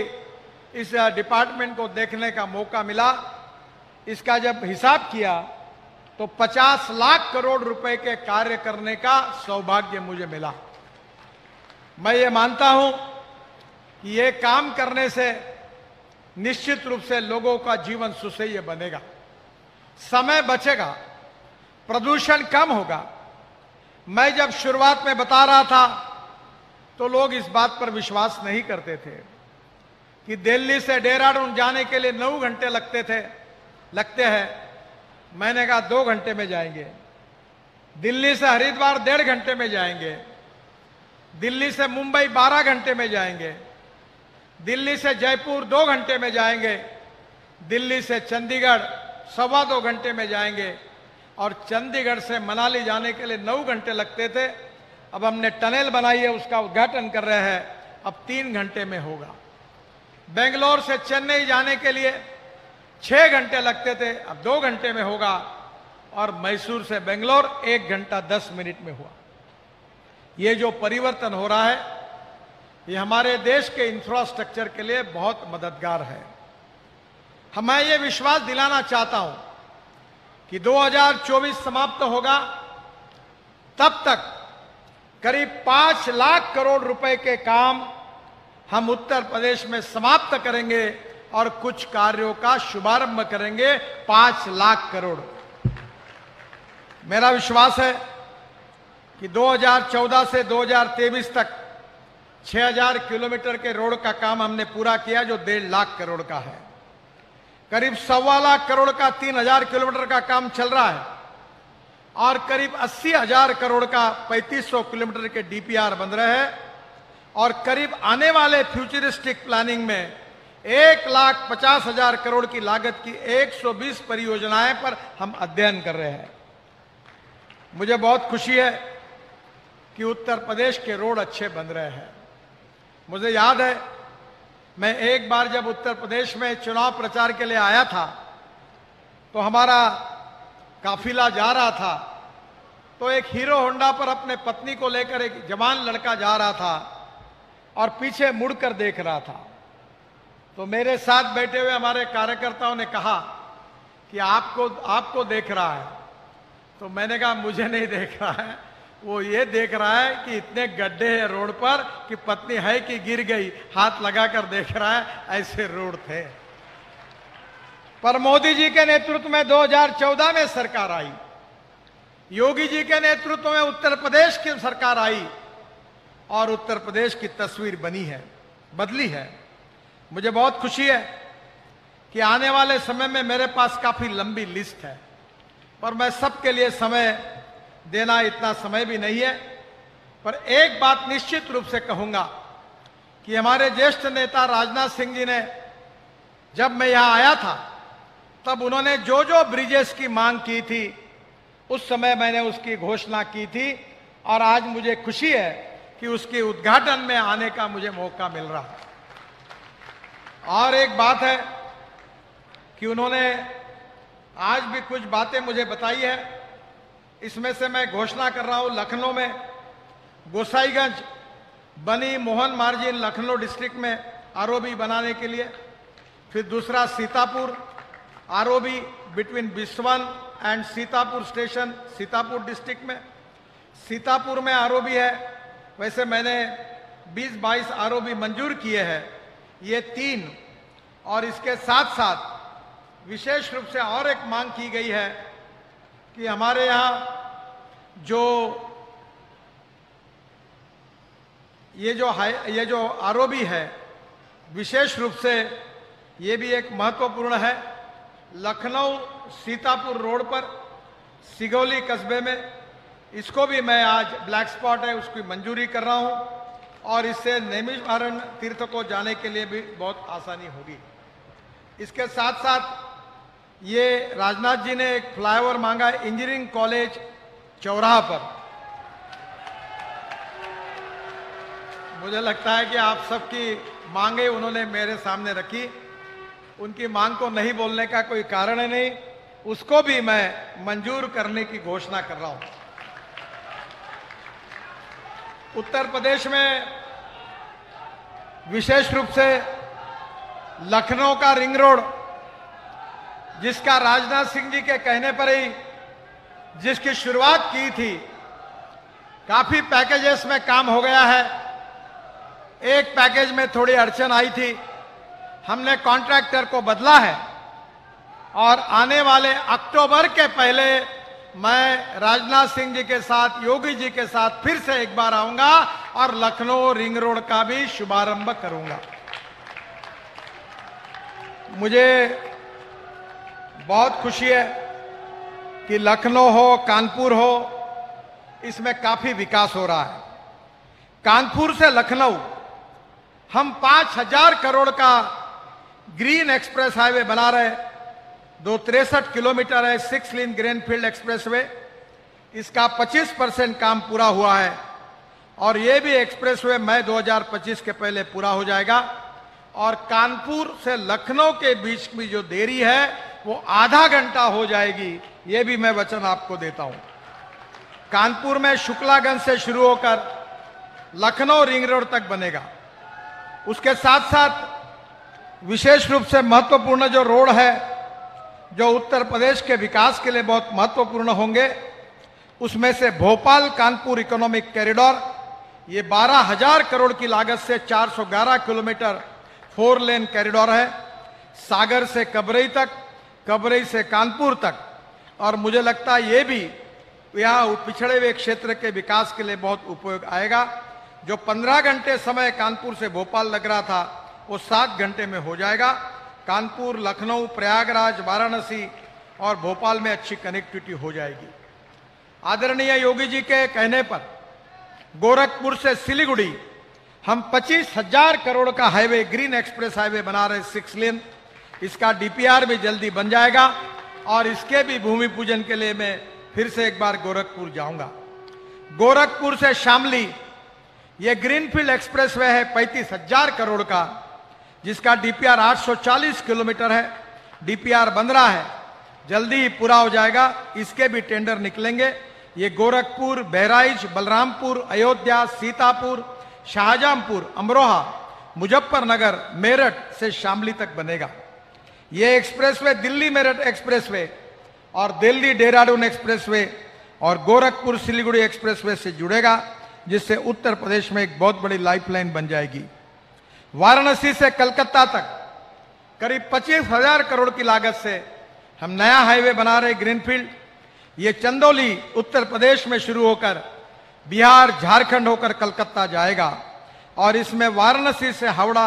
इस डिपार्टमेंट को देखने का मौका मिला। इसका जब हिसाब किया तो 50 लाख करोड़ रुपए के कार्य करने का सौभाग्य मुझे मिला। मैं ये मानता हूं कि ये काम करने से निश्चित रूप से लोगों का जीवन सुसह्य बनेगा, समय बचेगा, प्रदूषण कम होगा। मैं जब शुरुआत में बता रहा था तो लोग इस बात पर विश्वास नहीं करते थे कि दिल्ली से देहरादून जाने के लिए 9 घंटे लगते हैं। मैंने कहा 2 घंटे में जाएंगे। दिल्ली से हरिद्वार 1.5 घंटे में जाएंगे। दिल्ली से मुंबई 12 घंटे में जाएंगे। दिल्ली से जयपुर 2 घंटे में जाएंगे। दिल्ली से चंडीगढ़ 2.25 घंटे में जाएंगे। और चंडीगढ़ से मनाली जाने के लिए 9 घंटे लगते थे। अब हमने टनल बनाई है, उसका उद्घाटन कर रहे हैं, अब 3 घंटे में होगा। बेंगलोर से चेन्नई जाने के लिए 6 घंटे लगते थे, अब 2 घंटे में होगा। और मैसूर से बेंगलोर 1 घंटा 10 मिनट में हुआ। ये जो परिवर्तन हो रहा है, ये हमारे देश के इंफ्रास्ट्रक्चर के लिए बहुत मददगार है। मैं ये विश्वास दिलाना चाहता हूं कि 2024 समाप्त होगा, तब तक करीब 5 लाख करोड़ रुपए के काम हम उत्तर प्रदेश में समाप्त करेंगे और कुछ कार्यों का शुभारंभ करेंगे। 5 लाख करोड़। मेरा विश्वास है कि 2014 से 2023 तक 6000 किलोमीटर के रोड का काम हमने पूरा किया, जो 1.5 लाख करोड़ का है। करीब 1.25 लाख करोड़ का 3000 किलोमीटर का काम चल रहा है, और करीब 80,000 करोड़ का 3500 किलोमीटर के डीपीआर बन रहे हैं। और करीब आने वाले फ्यूचरिस्टिक प्लानिंग में 1,50,000 करोड़ की लागत की 120 परियोजनाएं पर हम अध्ययन कर रहे हैं। मुझे बहुत खुशी है कि उत्तर प्रदेश के रोड अच्छे बन रहे हैं। मुझे याद है, मैं एक बार जब उत्तर प्रदेश में चुनाव प्रचार के लिए आया था तो हमारा काफिला जा रहा था, तो एक हीरो होंडा पर अपने पत्नी को लेकर एक जवान लड़का जा रहा था और पीछे मुड़कर देख रहा था। तो मेरे साथ बैठे हुए हमारे कार्यकर्ताओं ने कहा कि आपको देख रहा है। तो मैंने कहा मुझे नहीं देख रहा है, वो ये देख रहा है कि इतने गड्ढे हैं रोड पर कि पत्नी है कि गिर गई, हाथ लगाकर देख रहा है, ऐसे रोड थे। पर मोदी जी के नेतृत्व में 2014 में सरकार आई, योगी जी के नेतृत्व में उत्तर प्रदेश की सरकार आई और उत्तर प्रदेश की तस्वीर बदली है। मुझे बहुत खुशी है कि आने वाले समय में मेरे पास काफी लंबी लिस्ट है, पर मैं सबके लिए समय देना इतना समय भी नहीं है। पर एक बात निश्चित रूप से कहूंगा कि हमारे ज्येष्ठ नेता राजनाथ सिंह जी ने, जब मैं यहां आया था तब उन्होंने जो जो ब्रिजेस की मांग की थी उस समय मैंने उसकी घोषणा की थी, और आज मुझे खुशी है कि उसके उद्घाटन में आने का मुझे मौका मिल रहा है। और एक बात है कि उन्होंने आज भी कुछ बातें मुझे बताई है, इसमें से मैं घोषणा कर रहा हूं। लखनऊ में गोसाईगंज बनी मोहन मार्जिन लखनऊ डिस्ट्रिक्ट में आरओबी बनाने के लिए, फिर दूसरा Sitapur ROB between Biswan and Sitapur station Sitapur district में। सीतापुर में आरओबी है, वैसे मैंने 20-22 आरओबी मंजूर किए हैं, ये 3। और इसके साथ साथ विशेष रूप से और एक मांग की गई है कि हमारे यहाँ ये जो आरओबी है, विशेष रूप से ये भी एक महत्वपूर्ण है। लखनऊ सीतापुर रोड पर सिगौली कस्बे में, इसको भी मैं आज ब्लैक स्पॉट है उसकी मंजूरी कर रहा हूं, और इससे नैमिषारण्य तीर्थ को जाने के लिए भी बहुत आसानी होगी। इसके साथ साथ ये राजनाथ जी ने एक फ्लाईओवर मांगा है इंजीनियरिंग कॉलेज चौराहा पर। मुझे लगता है कि आप सबकी मांगे उन्होंने मेरे सामने रखी, उनकी मांग को नहीं बोलने का कोई कारण है नहीं, उसको भी मैं मंजूर करने की घोषणा कर रहा हूं। उत्तर प्रदेश में विशेष रूप से लखनऊ का रिंग रोड, जिसका राजनाथ सिंह जी के कहने पर ही जिसकी शुरुआत की थी, काफी पैकेजेस में काम हो गया है। एक पैकेज में थोड़ी अड़चन आई थी, हमने कॉन्ट्रैक्टर को बदला है, और आने वाले अक्टूबर के पहले मैं राजनाथ सिंह जी के साथ, योगी जी के साथ फिर से एक बार आऊंगा और लखनऊ रिंग रोड का भी शुभारंभ करूंगा। मुझे बहुत खुशी है कि लखनऊ हो, कानपुर हो, इसमें काफी विकास हो रहा है। कानपुर से लखनऊ हम 5000 करोड़ का ग्रीन एक्सप्रेस हाईवे बना रहे, 263 किलोमीटर है, 6 लेन ग्रीनफील्ड एक्सप्रेसवे। इसका 25% काम पूरा हुआ है, और यह भी एक्सप्रेसवे मई 2025 के पहले पूरा हो जाएगा। और कानपुर से लखनऊ के बीच में जो देरी है वो आधा घंटा हो जाएगी, ये भी मैं वचन आपको देता हूं। कानपुर में शुक्लागंज से शुरू होकर लखनऊ रिंग रोड तक बनेगा। उसके साथ साथ विशेष रूप से महत्वपूर्ण जो रोड है, जो उत्तर प्रदेश के विकास के लिए बहुत महत्वपूर्ण होंगे, उसमें से भोपाल कानपुर इकोनॉमिक कॉरिडोर, ये 12,000 करोड़ की लागत से 411 किलोमीटर 4 लेन कॉरिडोर है, सागर से कबरई तक, कबरई से कानपुर तक। और मुझे लगता है ये भी यहाँ पिछड़े हुए क्षेत्र के विकास के लिए बहुत उपयोग आएगा। जो 15 घंटे समय कानपुर से भोपाल लग रहा था, वो 7 घंटे में हो जाएगा। कानपुर, लखनऊ, प्रयागराज, वाराणसी और भोपाल में अच्छी कनेक्टिविटी हो जाएगी। आदरणीय योगी जी के कहने पर गोरखपुर से सिलीगुड़ी हम 25,000 करोड़ का हाईवे, ग्रीन एक्सप्रेस हाईवे बना रहे, 6 लेन। इसका डीपीआर भी जल्दी बन जाएगा, और इसके भी भूमि पूजन के लिए मैं फिर से एक बार गोरखपुर जाऊंगा। गोरखपुर से शामली, यह ग्रीनफील्ड एक्सप्रेसवे है 35,000 करोड़ का, जिसका डीपीआर 840 किलोमीटर है। डीपीआर बन रहा है, जल्दी ही पूरा हो जाएगा, इसके भी टेंडर निकलेंगे। ये गोरखपुर, बहराइच, बलरामपुर, अयोध्या, सीतापुर, शाहजहांपुर, अमरोहा, मुजफ्फरनगर, मेरठ से शामली तक बनेगा। ये एक्सप्रेसवे दिल्ली मेरठ एक्सप्रेसवे और दिल्ली देहरादून एक्सप्रेसवे, और गोरखपुर सिलीगुड़ी एक्सप्रेसवे से जुड़ेगा, जिससे उत्तर प्रदेश में एक बहुत बड़ी लाइफलाइन बन जाएगी। वाराणसी से कलकत्ता तक करीब 25,000 करोड़ की लागत से हम नया हाईवे बना रहे ग्रीनफील्ड। ये चंदौली उत्तर प्रदेश में शुरू होकर बिहार झारखंड होकर कलकत्ता जाएगा और इसमें वाराणसी से हावड़ा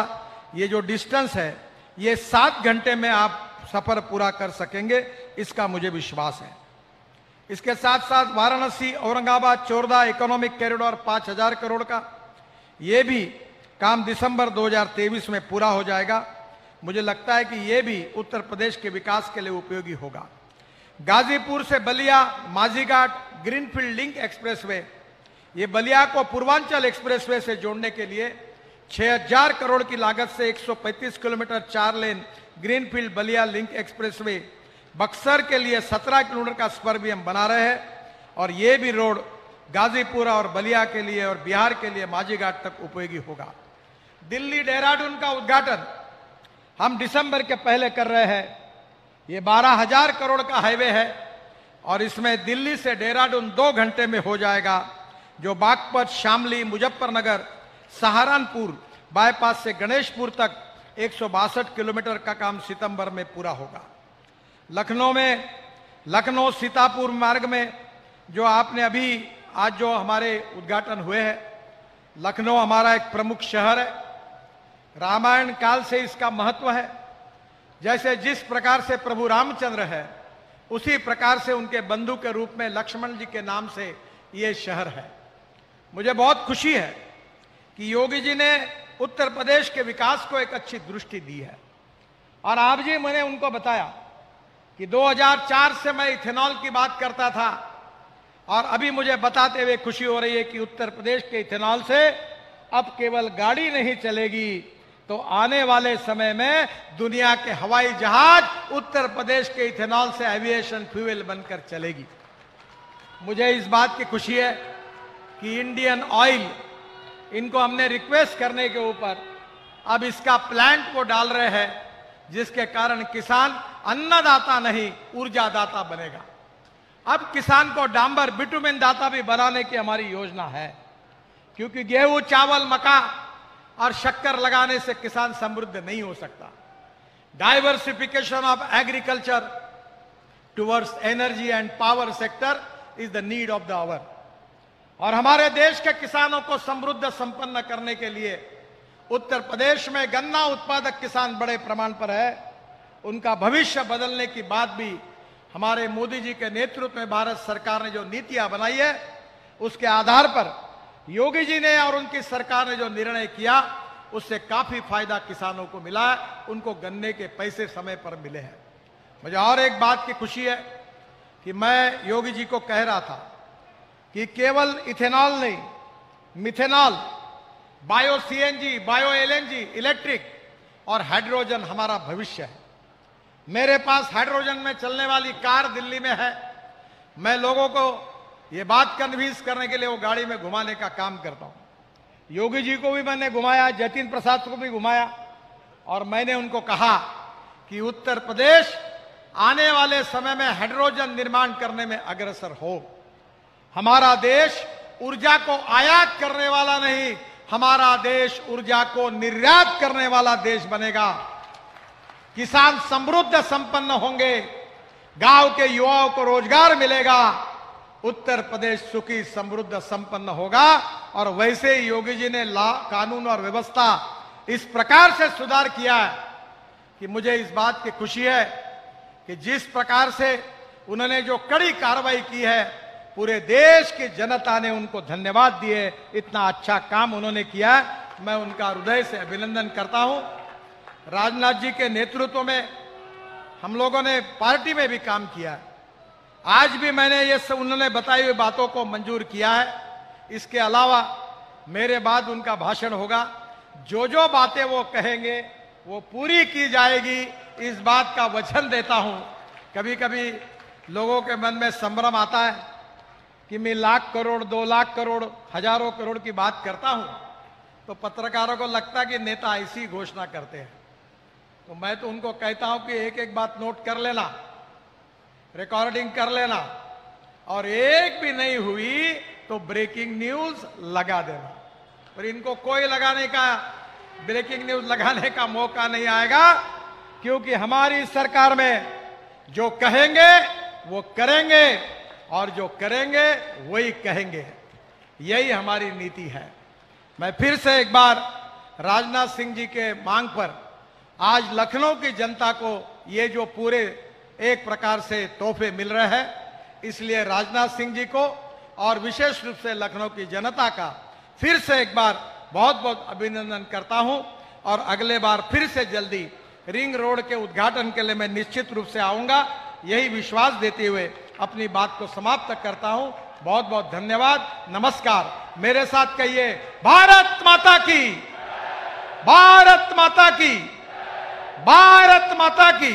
ये जो डिस्टेंस है ये 7 घंटे में आप सफर पूरा कर सकेंगे, इसका मुझे विश्वास है। इसके साथ साथ वाराणसी औरंगाबाद चोरदा इकोनॉमिक कॉरिडोर 5,000 करोड़ का ये भी काम दिसंबर 2023 में पूरा हो जाएगा। मुझे लगता है कि ये भी उत्तर प्रदेश के विकास के लिए उपयोगी होगा। गाजीपुर से Ballia Majhighat greenfield link expressway, ये बलिया को पूर्वांचल एक्सप्रेसवे से जोड़ने के लिए 6,000 करोड़ की लागत से 135 kilometre 4 lane greenfield Ballia link expressway, Buxar के लिए 17 किलोमीटर का स्पर भी हम बना रहे हैं और ये भी रोड गाजीपुर और बलिया के लिए और बिहार के लिए माझीघाट तक उपयोगी होगा। दिल्ली देहरादून का उद्घाटन हम दिसंबर के पहले कर रहे हैं। ये 12,000 करोड़ का हाईवे है और इसमें दिल्ली से देहरादून 2 घंटे में हो जाएगा, जो बागपत, शामली, मुजफ्फरनगर, सहारनपुर बाईपास से गणेशपुर तक 162 किलोमीटर का काम सितंबर में पूरा होगा। लखनऊ सीतापुर मार्ग में जो आपने अभी आज जो हमारे उद्घाटन हुए हैं, लखनऊ हमारा एक प्रमुख शहर है। रामायण काल से इसका महत्व है। जैसे जिस प्रकार से प्रभु रामचंद्र है उसी प्रकार से उनके बंधु के रूप में लक्ष्मण जी के नाम से ये शहर है। मुझे बहुत खुशी है कि योगी जी ने उत्तर प्रदेश के विकास को एक अच्छी दृष्टि दी है और आप जी मैंने उनको बताया कि 2004 से मैं इथेनॉल की बात करता था और अभी मुझे बताते हुए खुशी हो रही है कि उत्तर प्रदेश के इथेनॉल से अब केवल गाड़ी नहीं चलेगी तो आने वाले समय में दुनिया के हवाई जहाज उत्तर प्रदेश के इथेनॉल से एविएशन फ्यूल बनकर चलेगी। मुझे इस बात की खुशी है कि इंडियन ऑयल, इनको हमने रिक्वेस्ट करने के ऊपर अब इसका प्लांट वो डाल रहे हैं, जिसके कारण किसान अन्नदाता नहीं ऊर्जादाता बनेगा। अब किसान को डांबर बिटुमेन दाता भी बनाने की हमारी योजना है, क्योंकि गेहूं, चावल, मक्का और शक्कर लगाने से किसान समृद्ध नहीं हो सकता। Diversification of agriculture towards energy and power sector is the need of the hour. और हमारे देश के किसानों को समृद्ध संपन्न करने के लिए उत्तर प्रदेश में गन्ना उत्पादक किसान बड़े प्रमाण पर है। उनका भविष्य बदलने की बात भी हमारे मोदी जी के नेतृत्व में भारत सरकार ने जो नीतियां बनाई है उसके आधार पर योगी जी ने और उनकी सरकार ने जो निर्णय किया उससे काफी फायदा किसानों को मिला है। उनको गन्ने के पैसे समय पर मिले हैं। मुझे और एक बात की खुशी है कि मैं योगी जी को कह रहा था कि केवल इथेनॉल नहीं, methanol, bio CNG, bio LNG, electric और हाइड्रोजन हमारा भविष्य है। मेरे पास हाइड्रोजन में चलने वाली कार दिल्ली में है। मैं लोगों को ये बात कन्विंस करने के लिए वो गाड़ी में घुमाने का काम करता हूं। योगी जी को भी मैंने घुमाया, जतिन प्रसाद को भी घुमाया और मैंने उनको कहा कि उत्तर प्रदेश आने वाले समय में हाइड्रोजन निर्माण करने में अग्रसर हो। हमारा देश ऊर्जा को आयात करने वाला नहीं, हमारा देश ऊर्जा को निर्यात करने वाला देश बनेगा। किसान समृद्ध संपन्न होंगे, गांव के युवाओं को रोजगार मिलेगा, उत्तर प्रदेश सुखी समृद्ध संपन्न होगा। और वैसे ही योगी जी ने कानून और व्यवस्था इस प्रकार से सुधार किया है कि मुझे इस बात की खुशी है कि जिस प्रकार से उन्होंने जो कड़ी कार्रवाई की है, पूरे देश की जनता ने उनको धन्यवाद दिए। इतना अच्छा काम उन्होंने किया, मैं उनका हृदय से अभिनंदन करता हूं। राजनाथ जी के नेतृत्व में हम लोगों ने पार्टी में भी काम किया है। आज भी मैंने ये सब उन्होंने बताई हुई बातों को मंजूर किया है। इसके अलावा मेरे बाद उनका भाषण होगा। जो जो बातें वो कहेंगे वो पूरी की जाएगी, इस बात का वचन देता हूं। कभी कभी लोगों के मन में संभ्रम आता है कि मैं 1,00,000 करोड़, 2,00,000 करोड़, हजारों करोड़ की बात करता हूं तो पत्रकारों को लगता कि नेता ऐसी घोषणा करते हैं। तो मैं तो उनको कहता हूं कि एक एक बात नोट कर लेना, रिकॉर्डिंग कर लेना और एक भी नहीं हुई तो ब्रेकिंग न्यूज लगा देना। और इनको कोई ब्रेकिंग न्यूज लगाने का मौका नहीं आएगा, क्योंकि हमारी सरकार में जो कहेंगे वो करेंगे और जो करेंगे वही कहेंगे। यही हमारी नीति है। मैं फिर से एक बार राजनाथ सिंह जी के मांग पर आज लखनऊ की जनता को ये जो पूरे एक प्रकार से तोहफे मिल रहे हैं, इसलिए राजनाथ सिंह जी को और विशेष रूप से लखनऊ की जनता का फिर से एक बार बहुत बहुत अभिनंदन करता हूं। और अगले बार फिर से जल्दी रिंग रोड के उद्घाटन के लिए मैं निश्चित रूप से आऊंगा, यही विश्वास देते हुए अपनी बात को समाप्त करता हूं। बहुत बहुत धन्यवाद, नमस्कार। मेरे साथ कहिए भारत माता की, भारत माता की, भारत माता की।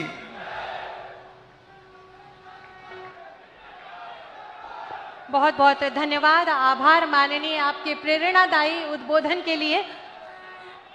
बहुत बहुत धन्यवाद, आभार माननीय आपके प्रेरणादायी उद्बोधन के लिए।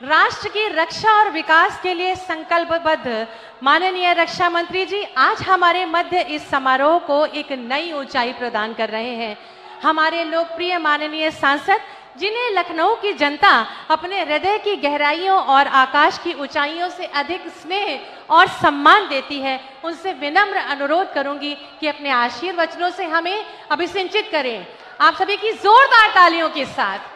राष्ट्र की रक्षा और विकास के लिए संकल्पबद्ध माननीय रक्षा मंत्री जी आज हमारे मध्य इस समारोह को एक नई ऊंचाई प्रदान कर रहे हैं। हमारे लोकप्रिय माननीय सांसद, जिन्हें लखनऊ की जनता अपने हृदय की गहराइयों और आकाश की ऊंचाइयों से अधिक स्नेह और सम्मान देती है, उनसे विनम्र अनुरोध करूंगी कि अपने आशीर्वचनों से हमें अभिसिंचित करें। आप सभी की जोरदार तालियों के साथ।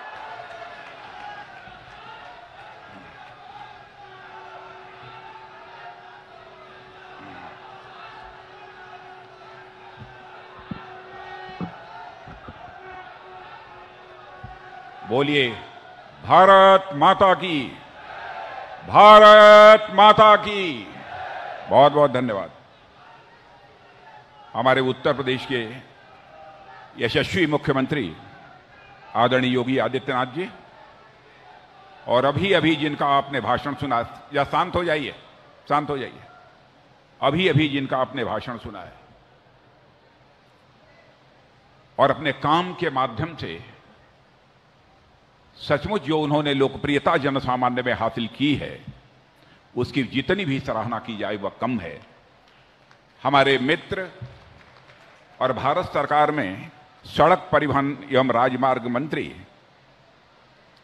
बोलिए भारत माता की, भारत माता की। बहुत बहुत धन्यवाद। हमारे उत्तर प्रदेश के यशस्वी मुख्यमंत्री आदरणीय योगी आदित्यनाथ जी, और अभी अभी जिनका आपने भाषण सुना, या शांत हो जाइए, शांत हो जाइए, अभी अभी जिनका आपने भाषण सुना है और अपने काम के माध्यम से सचमुच जो उन्होंने लोकप्रियता जनसामान्य में हासिल की है, उसकी जितनी भी सराहना की जाए वह कम है। हमारे मित्र और भारत सरकार में सड़क परिवहन एवं राजमार्ग मंत्री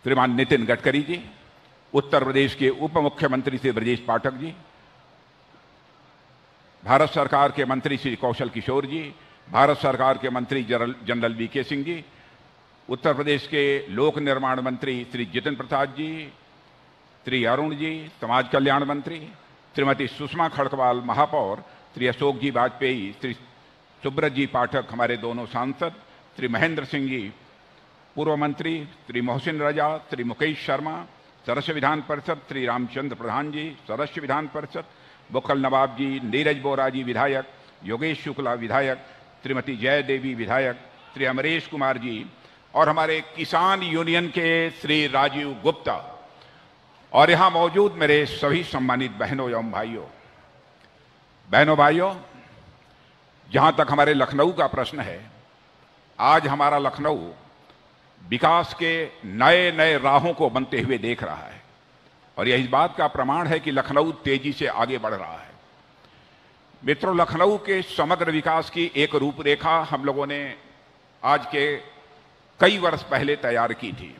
श्रीमान नितिन गडकरी जी, उत्तर प्रदेश के उप मुख्यमंत्री श्री ब्रजेश पाठक जी, भारत सरकार के मंत्री श्री कौशल किशोर जी, भारत सरकार के मंत्री जनरल वीके सिंह जी, उत्तर प्रदेश के लोक निर्माण मंत्री श्री जितिन प्रसाद जी, श्री अरुण जी, समाज कल्याण मंत्री श्रीमती सुषमा खड़कवाल महापौर, श्री अशोक जी वाजपेयी, श्री सुब्रत जी पाठक हमारे दोनों सांसद, श्री महेंद्र सिंह जी पूर्व मंत्री, श्री मोहसिन रजा, श्री मुकेश शर्मा सदस्य विधान परिषद, श्री रामचंद्र प्रधान जी सदस्य विधान परिषद, बुक्कल नवाब जी, नीरज बोरा जी विधायक, योगेश शुक्ला विधायक, श्रीमती जय देवी विधायक, श्री अमरेश कुमार जी, और हमारे किसान यूनियन के श्री राजीव गुप्ता, और यहां मौजूद मेरे सभी सम्मानित बहनों एवं भाइयों। बहनों भाइयों, जहां तक हमारे लखनऊ का प्रश्न है, आज हमारा लखनऊ विकास के नए नए राहों को बनते हुए देख रहा है, और यह इस बात का प्रमाण है कि लखनऊ तेजी से आगे बढ़ रहा है। मित्रों, लखनऊ के समग्र विकास की एक रूपरेखा हम लोगों ने आज के कई वर्ष पहले तैयार की थी,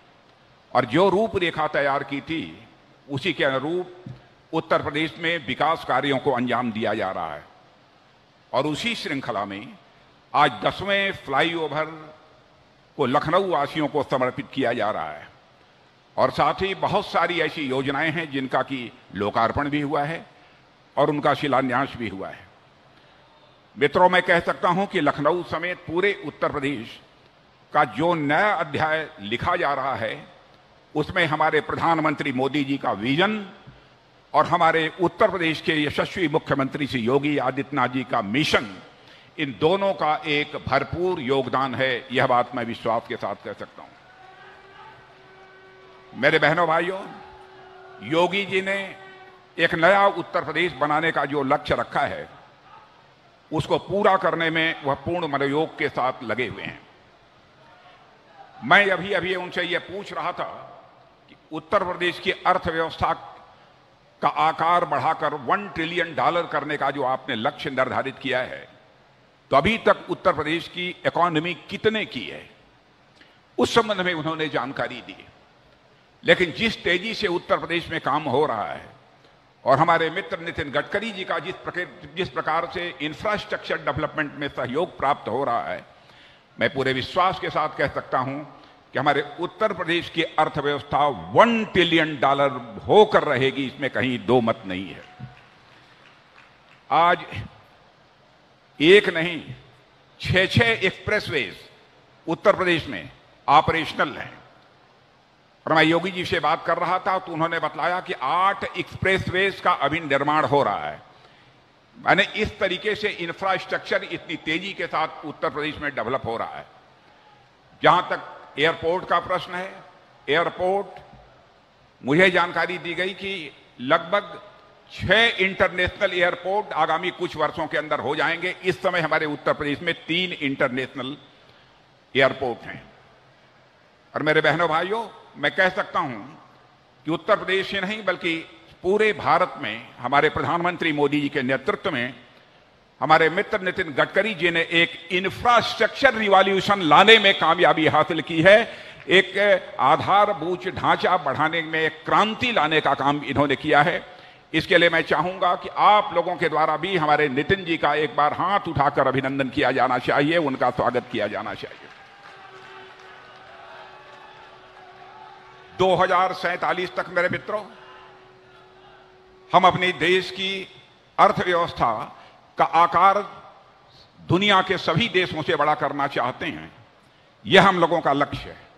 और जो रूपरेखा तैयार की थी उसी के अनुरूप उत्तर प्रदेश में विकास कार्यों को अंजाम दिया जा रहा है। और उसी श्रृंखला में आज 10वें फ्लाईओवर को लखनऊ वासियों को समर्पित किया जा रहा है, और साथ ही बहुत सारी ऐसी योजनाएं हैं जिनका कि लोकार्पण भी हुआ है और उनका शिलान्यास भी हुआ है। मित्रों, मैं कह सकता हूं कि लखनऊ समेत पूरे उत्तर प्रदेश का जो नया अध्याय लिखा जा रहा है, उसमें हमारे प्रधानमंत्री मोदी जी का विजन और हमारे उत्तर प्रदेश के यशस्वी मुख्यमंत्री श्री योगी आदित्यनाथ जी का मिशन, इन दोनों का एक भरपूर योगदान है। यह बात मैं विश्वास के साथ कह सकता हूं। मेरे बहनों भाइयों, योगी जी ने एक नया उत्तर प्रदेश बनाने का जो लक्ष्य रखा है, उसको पूरा करने में वह पूर्ण मनोयोग के साथ लगे हुए हैं। मैं अभी अभी उनसे यह पूछ रहा था कि उत्तर प्रदेश की अर्थव्यवस्था का आकार बढ़ाकर $1 ट्रिलियन करने का जो आपने लक्ष्य निर्धारित किया है, तो अभी तक उत्तर प्रदेश की इकोनॉमी कितने की है, उस संबंध में उन्होंने जानकारी दी। लेकिन जिस तेजी से उत्तर प्रदेश में काम हो रहा है और हमारे मित्र नितिन गडकरी जी का जिस प्रकार से इंफ्रास्ट्रक्चर डेवलपमेंट में सहयोग प्राप्त हो रहा है, मैं पूरे विश्वास के साथ कह सकता हूं कि हमारे उत्तर प्रदेश की अर्थव्यवस्था $1 ट्रिलियन होकर रहेगी, इसमें कहीं दो मत नहीं है। आज एक नहीं 6 एक्सप्रेसवेज उत्तर प्रदेश में ऑपरेशनल हैं। और मैं योगी जी से बात कर रहा था तो उन्होंने बताया कि 8 एक्सप्रेसवेज का अभी निर्माण हो रहा है। मैंने इस तरीके से इंफ्रास्ट्रक्चर इतनी तेजी के साथ उत्तर प्रदेश में डेवलप हो रहा है। जहां तक एयरपोर्ट का प्रश्न है, एयरपोर्ट मुझे जानकारी दी गई कि लगभग 6 इंटरनेशनल एयरपोर्ट आगामी कुछ वर्षों के अंदर हो जाएंगे। इस समय हमारे उत्तर प्रदेश में 3 इंटरनेशनल एयरपोर्ट हैं। और मेरे बहनों भाइयों, मैं कह सकता हूं कि उत्तर प्रदेश ही नहीं बल्कि पूरे भारत में हमारे प्रधानमंत्री मोदी जी के नेतृत्व में हमारे मित्र नितिन गडकरी जी ने एक इंफ्रास्ट्रक्चर रिवॉल्यूशन लाने में कामयाबी हासिल की है। एक आधारभूत ढांचा बढ़ाने में एक क्रांति लाने का काम इन्होंने किया है। इसके लिए मैं चाहूंगा कि आप लोगों के द्वारा भी हमारे नितिन जी का एक बार हाथ उठाकर अभिनंदन किया जाना चाहिए, उनका स्वागत किया जाना चाहिए। 2047 तक मेरे मित्रों, हम अपने देश की अर्थव्यवस्था का आकार दुनिया के सभी देशों से बड़ा करना चाहते हैं। यह हम लोगों का लक्ष्य है।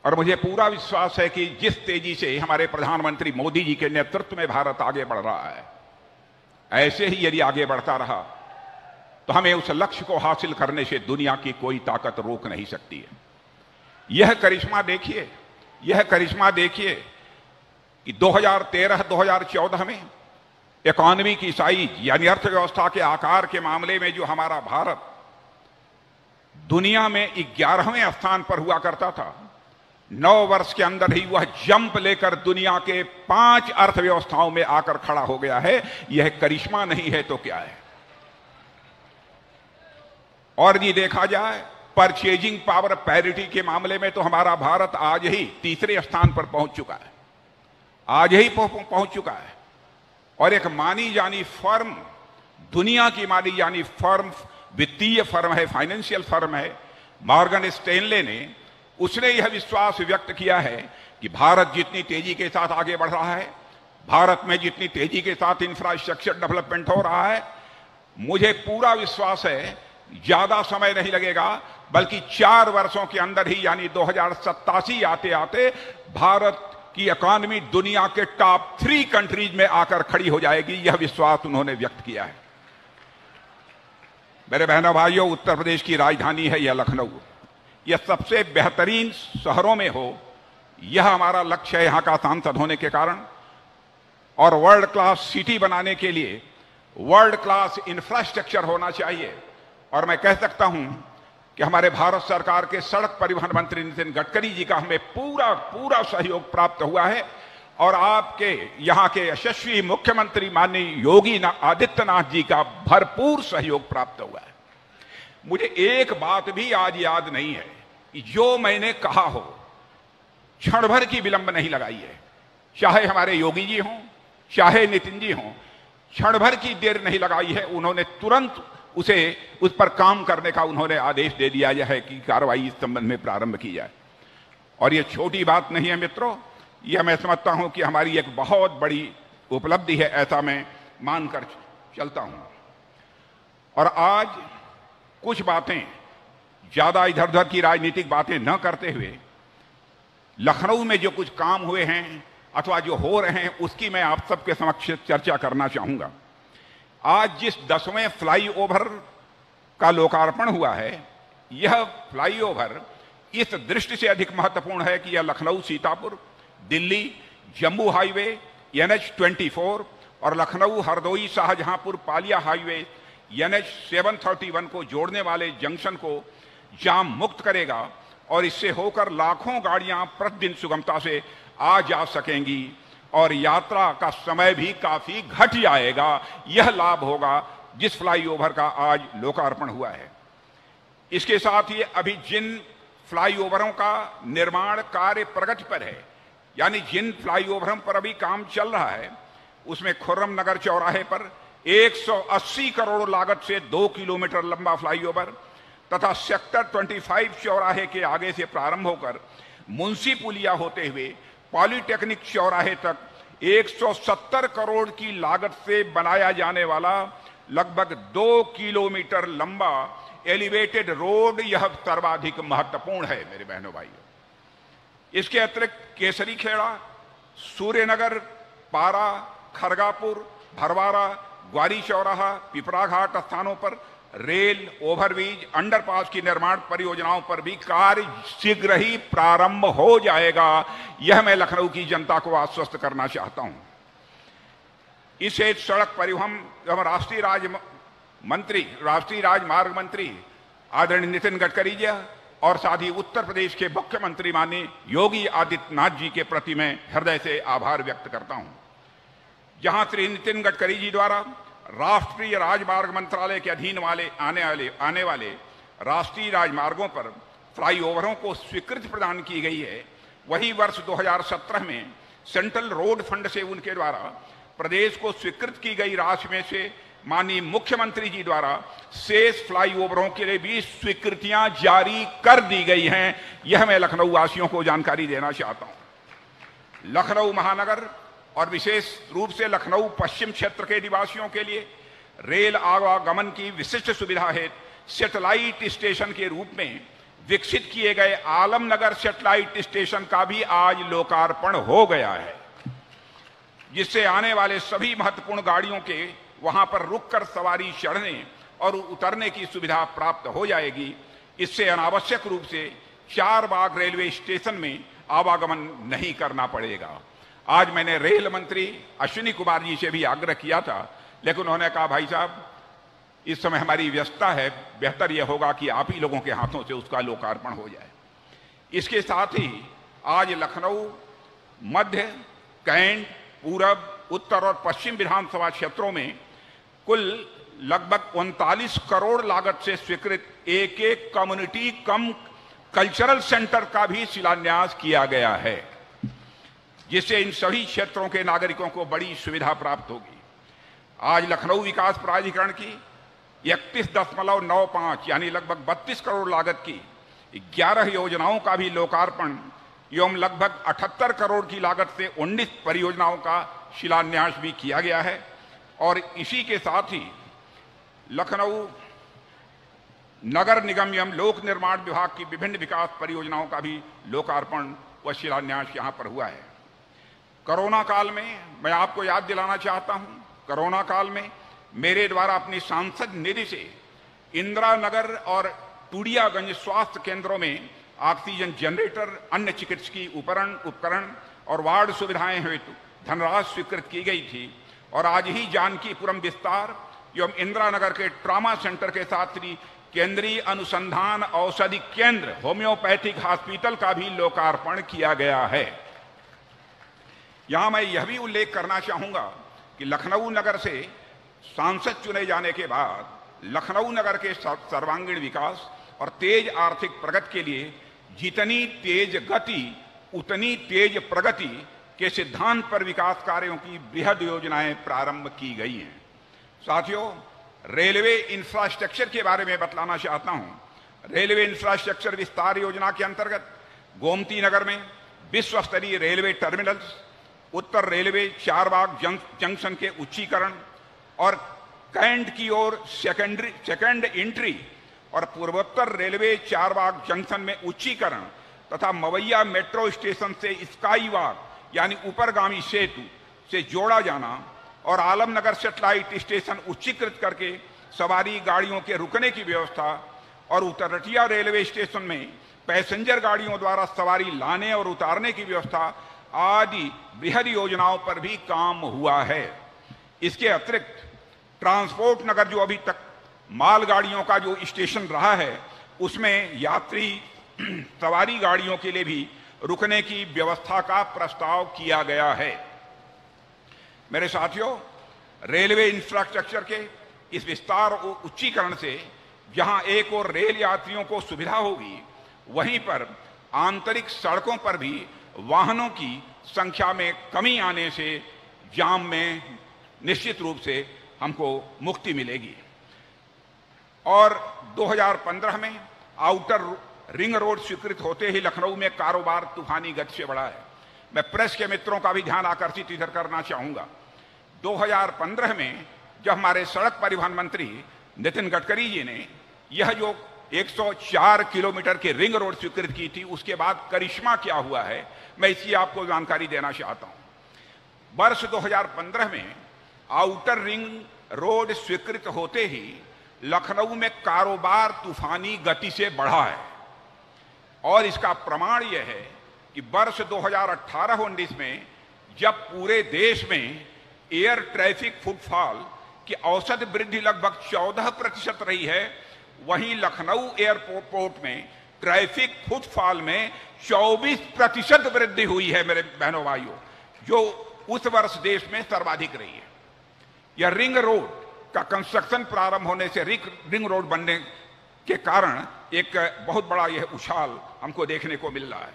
और मुझे पूरा विश्वास है कि जिस तेजी से हमारे प्रधानमंत्री मोदी जी के नेतृत्व में भारत आगे बढ़ रहा है, ऐसे ही यदि आगे बढ़ता रहा तो हमें उस लक्ष्य को हासिल करने से दुनिया की कोई ताकत रोक नहीं सकती है। यह करिश्मा देखिए, यह करिश्मा देखिए कि 2013-2014 में इकोनॉमी की साइज यानी अर्थव्यवस्था के आकार के मामले में जो हमारा भारत दुनिया में 11वें स्थान पर हुआ करता था, 9 वर्ष के अंदर ही वह जंप लेकर दुनिया के 5 अर्थव्यवस्थाओं में आकर खड़ा हो गया है। यह करिश्मा नहीं है तो क्या है। और ये देखा जाए परचेजिंग पावर पैरिटी के मामले में तो हमारा भारत आज ही 3रे स्थान पर पहुंच चुका है, आज ही पहुंच चुका है। और एक मानी जानी फर्म, दुनिया की मानी जानी फर्म, वित्तीय फर्म है, फाइनेंशियल फर्म है, मॉर्गन स्टैनले ने, उसने यह विश्वास व्यक्त किया है कि भारत जितनी तेजी के साथ आगे बढ़ रहा है, भारत में जितनी तेजी के साथ इंफ्रास्ट्रक्चर डेवलपमेंट हो रहा है, मुझे पूरा विश्वास है ज्यादा समय नहीं लगेगा, बल्कि 4 वर्षों के अंदर ही यानी 2087 आते आते भारत की इकोनॉमी दुनिया के टॉप 3 कंट्रीज में आकर खड़ी हो जाएगी। यह विश्वास उन्होंने व्यक्त किया है। मेरे बहनों भाइयों, उत्तर प्रदेश की राजधानी है यह लखनऊ। यह सबसे बेहतरीन शहरों में हो, यह हमारा लक्ष्य है यहां का सांसद होने के कारण। और वर्ल्ड क्लास सिटी बनाने के लिए वर्ल्ड क्लास इंफ्रास्ट्रक्चर होना चाहिए। और मैं कह सकता हूं कि हमारे भारत सरकार के सड़क परिवहन मंत्री नितिन गडकरी जी का हमें पूरा सहयोग प्राप्त हुआ है। और आपके यहां के यशस्वी मुख्यमंत्री माननीय योगी आदित्यनाथ जी का भरपूर सहयोग प्राप्त हुआ है। मुझे एक बात भी आज याद नहीं है कि जो मैंने कहा हो, क्षण भर की विलंब नहीं लगाई है। चाहे हमारे योगी जी हों, चाहे नितिन जी हों, क्षण भर की देर नहीं लगाई है। उन्होंने तुरंत उस पर काम करने का उन्होंने आदेश दे दिया है कि कार्रवाई इस संबंध में प्रारंभ की जाए। और यह छोटी बात नहीं है मित्रों, यह मैं समझता हूं कि हमारी एक बहुत बड़ी उपलब्धि है, ऐसा मैं मानकर चलता हूं। और आज कुछ बातें ज्यादा इधर उधर की राजनीतिक बातें न करते हुए लखनऊ में जो कुछ काम हुए हैं अथवा जो हो रहे हैं उसकी मैं आप सबके समक्ष चर्चा करना चाहूंगा। आज जिस 10वें फ्लाईओवर का लोकार्पण हुआ है, यह फ्लाईओवर इस दृष्टि से अधिक महत्वपूर्ण है कि यह लखनऊ सीतापुर दिल्ली जम्मू हाईवे NH 24 और लखनऊ हरदोई शाहजहांपुर पालिया हाईवे NH 731 को जोड़ने वाले जंक्शन को जाम मुक्त करेगा और इससे होकर लाखों गाड़ियां प्रतिदिन सुगमता से आ जा सकेंगी और यात्रा का समय भी काफी घट जाएगा। यह लाभ होगा जिस फ्लाईओवर का आज लोकार्पण हुआ है। इसके साथ ही अभी जिन फ्लाईओवरों का निर्माण कार्य प्रगति पर है, यानी जिन फ्लाईओवरों पर अभी काम चल रहा है, उसमें खुर्रम नगर चौराहे पर 180 करोड़ लागत से 2 किलोमीटर लंबा फ्लाईओवर तथा सेक्टर 25 चौराहे के आगे से प्रारंभ होकर मुंशी पुलिया होते हुए पॉलिटेक्निक चौराहे तक 170 करोड़ की लागत से बनाया जाने वाला लगभग 2 किलोमीटर लंबा एलिवेटेड रोड यह सर्वाधिक महत्वपूर्ण है मेरे बहनों भाइयों। इसके अतिरिक्त केसरी खेड़ा, सूर्यनगर, पारा, खरगापुर, भरवारा, ग्वारी चौराहा, पिपराघाट स्थानों पर रेल, ओवरब्रिज, अंडरपास की निर्माण परियोजनाओं पर भी कार्य शीघ्र ही प्रारंभ हो जाएगा। यह मैं लखनऊ की जनता को आश्वस्त करना चाहता हूं। इसे सड़क परिवहन एवं राष्ट्रीय राजमार्ग मंत्री आदरणीय नितिन गडकरी जी और साथ ही उत्तर प्रदेश के मुख्यमंत्री माननीय योगी आदित्यनाथ जी के प्रति मैं हृदय से आभार व्यक्त करता हूं। जहां श्री नितिन गडकरी जी द्वारा राष्ट्रीय राजमार्ग मंत्रालय के अधीन आने वाले राष्ट्रीय राजमार्गों पर फ्लाईओवरों को स्वीकृति प्रदान की गई है, वही वर्ष 2017 में सेंट्रल रोड फंड से उनके द्वारा प्रदेश को स्वीकृत की गई राशि में से माननीय मुख्यमंत्री जी द्वारा शेष फ्लाईओवरों के लिए भी स्वीकृतियां जारी कर दी गई हैं। यह मैं लखनऊ वासियों को जानकारी देना चाहता हूं। लखनऊ महानगर और विशेष रूप से लखनऊ पश्चिम क्षेत्र के निवासियों के लिए रेल आवागमन की विशिष्ट सुविधा हेतु सैटेलाइट स्टेशन के रूप में विकसित किए गए आलमनगर सैटेलाइट स्टेशन का भी आज लोकार्पण हो गया है, जिससे आने वाले सभी महत्वपूर्ण गाड़ियों के वहां पर रुककर सवारी चढ़ने और उतरने की सुविधा प्राप्त हो जाएगी। इससे अनावश्यक रूप से चारबाग रेलवे स्टेशन में आवागमन नहीं करना पड़ेगा। आज मैंने रेल मंत्री अश्विनी कुमार जी से भी आग्रह किया था, लेकिन उन्होंने कहा भाई साहब इस समय हमारी व्यस्तता है, बेहतर यह होगा कि आप ही लोगों के हाथों से उसका लोकार्पण हो जाए। इसके साथ ही आज लखनऊ मध्य, कैंट, पूरब, उत्तर और पश्चिम विधानसभा क्षेत्रों में कुल लगभग 39 करोड़ लागत से स्वीकृत एक कम्युनिटी कम कल्चरल सेंटर का भी शिलान्यास किया गया है, जिससे इन सभी क्षेत्रों के नागरिकों को बड़ी सुविधा प्राप्त होगी। आज लखनऊ विकास प्राधिकरण की 31.95 यानी लगभग 32 करोड़ लागत की 11 योजनाओं का भी लोकार्पण एवं लगभग 78 करोड़ की लागत से 19 परियोजनाओं का शिलान्यास भी किया गया है। और इसी के साथ ही लखनऊ नगर निगम एवं लोक निर्माण विभाग की विभिन्न विकास परियोजनाओं का भी लोकार्पण व शिलान्यास यहां पर हुआ है। कोरोना काल में मैं आपको याद दिलाना चाहता हूं, कोरोना काल में मेरे द्वारा अपनी सांसद निधि से इंदिरा नगर और टूडियागंज स्वास्थ्य केंद्रों में ऑक्सीजन जनरेटर, अन्य चिकित्सकीय उपकरण और वार्ड सुविधाएं हेतु धनराशि स्वीकृत की गई थी। और आज ही जानकीपुरम विस्तार एवं इंदिरा नगर के ट्रॉमा सेंटर के साथ ही केंद्रीय अनुसंधान औषधि केंद्र होम्योपैथिक हॉस्पिटल का भी लोकार्पण किया गया है। यहां मैं यह भी उल्लेख करना चाहूंगा कि लखनऊ नगर से सांसद चुने जाने के बाद लखनऊ नगर के सर्वांगीण विकास और तेज आर्थिक प्रगति के लिए जितनी तेज गति उतनी तेज प्रगति के सिद्धांत पर विकास कार्यों की बृहद योजनाएं प्रारंभ की गई हैं। साथियों, रेलवे इंफ्रास्ट्रक्चर के बारे में बतलाना चाहता हूं। रेलवे इंफ्रास्ट्रक्चर विस्तार योजना के अंतर्गत गोमती नगर में विश्व स्तरीय रेलवे टर्मिनल्स, उत्तर रेलवे चारबाग जंक्शन के उच्चीकरण और कैंट की ओर सेकेंड एंट्री और पूर्वोत्तर रेलवे चारबाग जंक्शन में उच्चीकरण तथा मवैया मेट्रो स्टेशन से स्काई वॉक यानी ऊपरगामी सेतु से जोड़ा जाना और आलमनगर सैटेलाइट स्टेशन उच्चीकृत करके सवारी गाड़ियों के रुकने की व्यवस्था और उतरटिया रेलवे स्टेशन में पैसेंजर गाड़ियों द्वारा सवारी लाने और उतारने की व्यवस्था आदि बृहद योजनाओं पर भी काम हुआ है। इसके अतिरिक्त ट्रांसपोर्ट नगर जो अभी तक मालगाड़ियों का जो स्टेशन रहा है, उसमें यात्री सवारी गाड़ियों के लिए भी रुकने की व्यवस्था का प्रस्ताव किया गया है। मेरे साथियों, रेलवे इंफ्रास्ट्रक्चर के इस विस्तार और उच्चीकरण से जहां एक और रेल यात्रियों को सुविधा होगी, वहीं पर आंतरिक सड़कों पर भी वाहनों की संख्या में कमी आने से जाम में निश्चित रूप से हमको मुक्ति मिलेगी। और 2015 में आउटर रिंग रोड स्वीकृत होते ही लखनऊ में कारोबार तूफानी गति से बढ़ा है। मैं प्रेस के मित्रों का भी ध्यान आकर्षित इधर करना चाहूंगा। 2015 में जब हमारे सड़क परिवहन मंत्री नितिन गडकरी जी ने यह जो 104 किलोमीटर के रिंग रोड स्वीकृत की थी, उसके बाद करिश्मा क्या हुआ है, मैं इसकी आपको जानकारी देना चाहता हूं। वर्ष 2015 में आउटर रिंग रोड स्वीकृत होते ही लखनऊ में कारोबार तूफानी गति से बढ़ा है। और इसका प्रमाण यह है कि वर्ष 2018-19 में जब पूरे देश में एयर ट्रैफिक फुटफॉल की औसत वृद्धि लगभग 14% रही है, वहीं लखनऊ एयरपोर्ट में ट्रैफिक फुटफॉल में 24% वृद्धि हुई है मेरे बहनों भाइयों, जो उस वर्ष देश में सर्वाधिक रही है। यह रिंग रोड का कंस्ट्रक्शन प्रारंभ होने से रिंग रोड बनने के कारण एक बहुत बड़ा यह उछाल हमको देखने को मिल रहा है।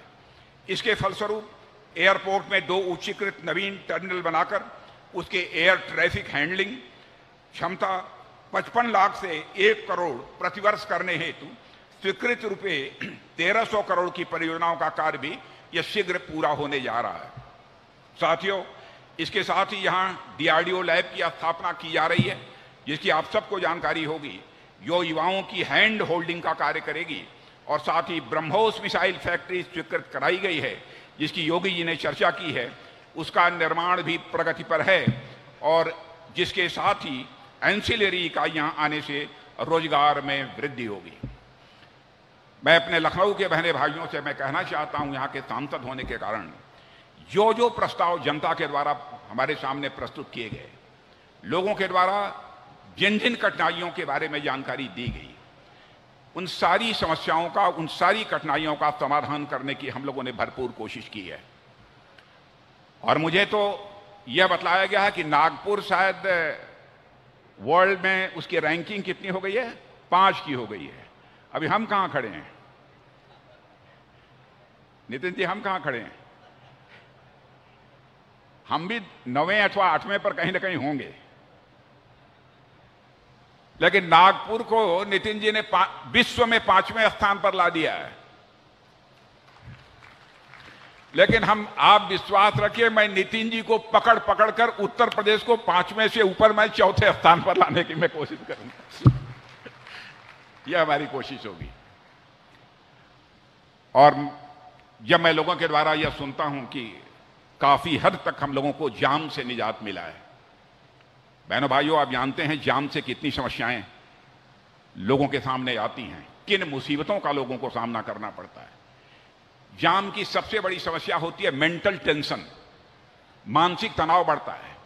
इसके फलस्वरूप एयरपोर्ट में 2 उच्चीकृत नवीन टर्मिनल बनाकर उसके एयर ट्रैफिक हैंडलिंग क्षमता 55 लाख से 1 करोड़ प्रतिवर्ष करने हेतु स्वीकृत रुपए 1300 करोड़ की परियोजनाओं का कार्य भी यह शीघ्र पूरा होने जा रहा है। साथियों, इसके साथ ही यहाँ DRDO लैब की स्थापना की जा रही है, जिसकी आप सबको जानकारी होगी, जो युवाओं की हैंड होल्डिंग का कार्य करेगी। और साथ ही ब्रह्मोस मिसाइल फैक्ट्री स्वीकृत कराई गई है, जिसकी योगी जी ने चर्चा की है, उसका निर्माण भी प्रगति पर है, और जिसके साथ ही एंसिलरी इकाइयां आने से रोजगार में वृद्धि होगी। मैं अपने लखनऊ के बहने भाइयों से मैं कहना चाहता हूं, यहाँ के सांसद होने के कारण जो जो प्रस्ताव जनता के द्वारा हमारे सामने प्रस्तुत किए गए, लोगों के द्वारा जिन जिन कठिनाइयों के बारे में जानकारी दी गई, उन सारी समस्याओं का, उन सारी कठिनाइयों का समाधान करने की हम लोगों ने भरपूर कोशिश की है। और मुझे तो यह बतलाया गया है कि नागपुर शायद वर्ल्ड में उसकी रैंकिंग कितनी हो गई है, 5 की हो गई है। अभी हम कहां खड़े हैं नितिन जी, हम कहां खड़े हैं? हम भी 9वें अथवा 8वें पर कहीं ना कहीं होंगे, लेकिन नागपुर को नितिन जी ने विश्व में 5वें स्थान पर ला दिया है। लेकिन आप विश्वास रखिए, मैं नितिन जी को पकड़ पकड़ कर उत्तर प्रदेश को 5वें से ऊपर मैं 4थे स्थान पर लाने की मैं कोशिश करूंगा। यह हमारी कोशिश होगी। और जब मैं लोगों के द्वारा यह सुनता हूं कि काफी हद तक हम लोगों को जाम से निजात मिला है, बहनों भाइयों, आप जानते हैं जाम से कितनी समस्याएं लोगों के सामने आती हैं, किन मुसीबतों का लोगों को सामना करना पड़ता है। जाम की सबसे बड़ी समस्या होती है मेंटल टेंशन, मानसिक तनाव बढ़ता है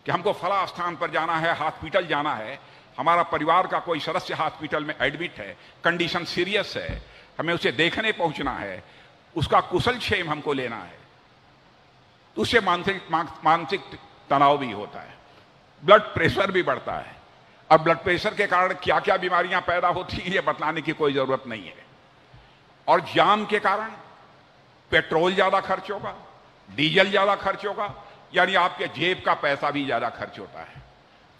कि हमको फला स्थान पर जाना है, हॉस्पिटल जाना है, हमारा परिवार का कोई सदस्य हॉस्पिटल में एडमिट है, कंडीशन सीरियस है, हमें उसे देखने पहुंचना है, उसका कुशल क्षेम हमको लेना है, तो उससे मानसिक तनाव भी होता है। ब्लड प्रेशर भी बढ़ता है, और ब्लड प्रेशर के कारण क्या क्या बीमारियां पैदा होती हैं, ये बतलाने की कोई जरूरत नहीं है। और जाम के कारण पेट्रोल ज्यादा खर्च होगा, डीजल ज्यादा खर्च होगा, यानी आपके जेब का पैसा भी ज्यादा खर्च होता है,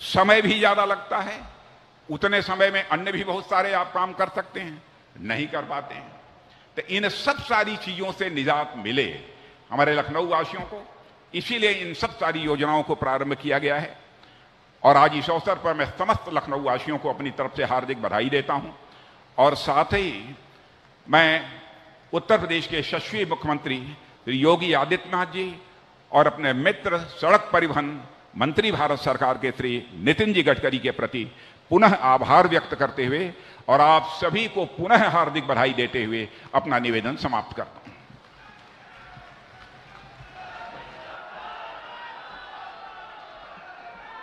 समय भी ज्यादा लगता है। उतने समय में अन्य भी बहुत सारे आप काम कर सकते हैं, नहीं कर पाते हैं। तो इन सब सारी चीजों से निजात मिले हमारे लखनऊ वासियों को, इसीलिए इन सब सारी योजनाओं को प्रारंभ किया गया है। और आज इस अवसर पर मैं समस्त लखनऊ वासियों को अपनी तरफ से हार्दिक बधाई देता हूं। और साथ ही मैं उत्तर प्रदेश के यशस्वी मुख्यमंत्री श्री योगी आदित्यनाथ जी और अपने मित्र सड़क परिवहन मंत्री भारत सरकार के श्री नितिन जी गडकरी के प्रति पुनः आभार व्यक्त करते हुए और आप सभी को पुनः हार्दिक बधाई देते हुए अपना निवेदन समाप्त करता हूं।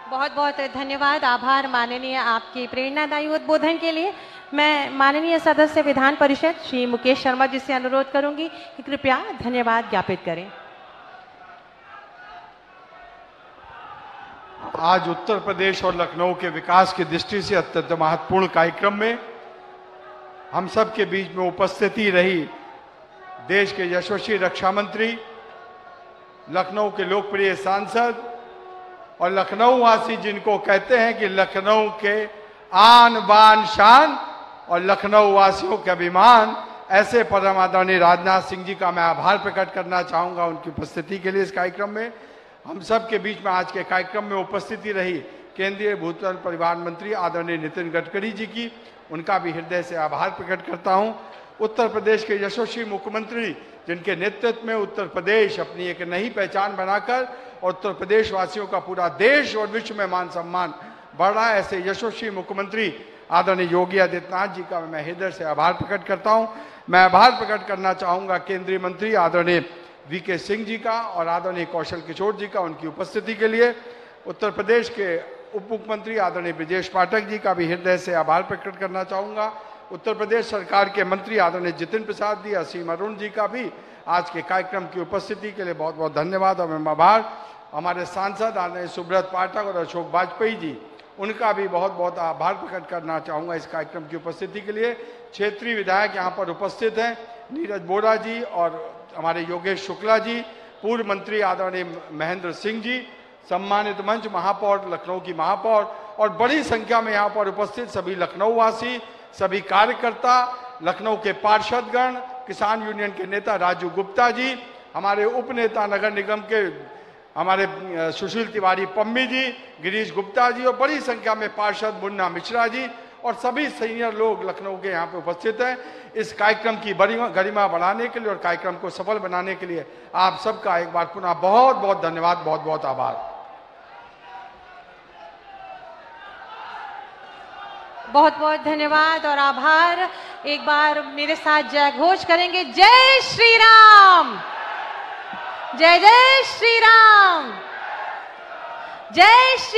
बहुत बहुत धन्यवाद, आभार माननीय, आपके प्रेरणादायी उद्बोधन के लिए। मैं माननीय सदस्य विधान परिषद श्री मुकेश शर्मा जी से अनुरोध करूंगी कि कृपया धन्यवाद ज्ञापित करें। आज उत्तर प्रदेश और लखनऊ के विकास की दृष्टि से अत्यंत महत्वपूर्ण कार्यक्रम में हम सब के बीच में उपस्थिति रही देश के यशस्वी रक्षा मंत्री, लखनऊ के लोकप्रिय सांसद और लखनऊ वासी जिनको कहते हैं कि लखनऊ के आन बान शान और लखनऊ वासियों के अभिमान, ऐसे परम आदरणीय राजनाथ सिंह जी का मैं आभार प्रकट करना चाहूंगा उनकी उपस्थिति के लिए इस कार्यक्रम में। हम सब के बीच में आज के कार्यक्रम में उपस्थिति रही केंद्रीय भूतल परिवहन मंत्री आदरणीय नितिन गडकरी जी की, उनका भी हृदय से आभार प्रकट करता हूं। उत्तर प्रदेश के यशस्वी मुख्यमंत्री जिनके नेतृत्व में उत्तर प्रदेश अपनी एक नई पहचान बनाकर और उत्तर प्रदेश वासियों का पूरा देश और विश्व में मान सम्मान बढ़ रहा है, ऐसे यशस्वी मुख्यमंत्री आदरणीय योगी आदित्यनाथ जी का मैं हृदय से आभार प्रकट करता हूं। मैं आभार प्रकट करना चाहूंगा केंद्रीय मंत्री आदरणीय वीके सिंह जी का और आदरणीय कौशल किशोर जी का उनकी उपस्थिति के लिए। उत्तर प्रदेश के उप मुख्यमंत्री आदरणीय ब्रजेश पाठक जी का भी हृदय से आभार प्रकट करना चाहूंगा। उत्तर प्रदेश सरकार के मंत्री आदरणीय जितिन प्रसाद जी, असीम अरुण जी का भी आज के कार्यक्रम की उपस्थिति के लिए बहुत बहुत धन्यवाद और मैं आभार। हमारे सांसद आदरणीय सुब्रत पाठक और अशोक वाजपेयी जी, उनका भी बहुत बहुत आभार प्रकट करना चाहूंगा इस कार्यक्रम की उपस्थिति के लिए। क्षेत्रीय विधायक यहाँ पर उपस्थित हैं, नीरज बोरा जी और हमारे योगेश शुक्ला जी, पूर्व मंत्री आदरणीय महेंद्र सिंह जी, सम्मानित मंच महापौर लखनऊ की महापौर और बड़ी संख्या में यहाँ पर उपस्थित सभी लखनऊ वासी, सभी कार्यकर्ता, लखनऊ के पार्षदगण, किसान यूनियन के नेता राजू गुप्ता जी, हमारे उप नेता नगर निगम के हमारे सुशील तिवारी पम्मी जी, गिरीश गुप्ता जी और बड़ी संख्या में पार्षद मुन्ना मिश्रा जी और सभी सीनियर लोग लखनऊ के यहाँ पे उपस्थित हैं। इस कार्यक्रम की गरिमा बढ़ाने के लिए और कार्यक्रम को सफल बनाने के लिए आप सबका एक बार पुनः बहुत बहुत धन्यवाद, बहुत बहुत आभार। बहुत बहुत धन्यवाद और आभार। एक बार मेरे साथ जय घोष करेंगे, जय श्री राम, जय जय श्री राम, जय श्री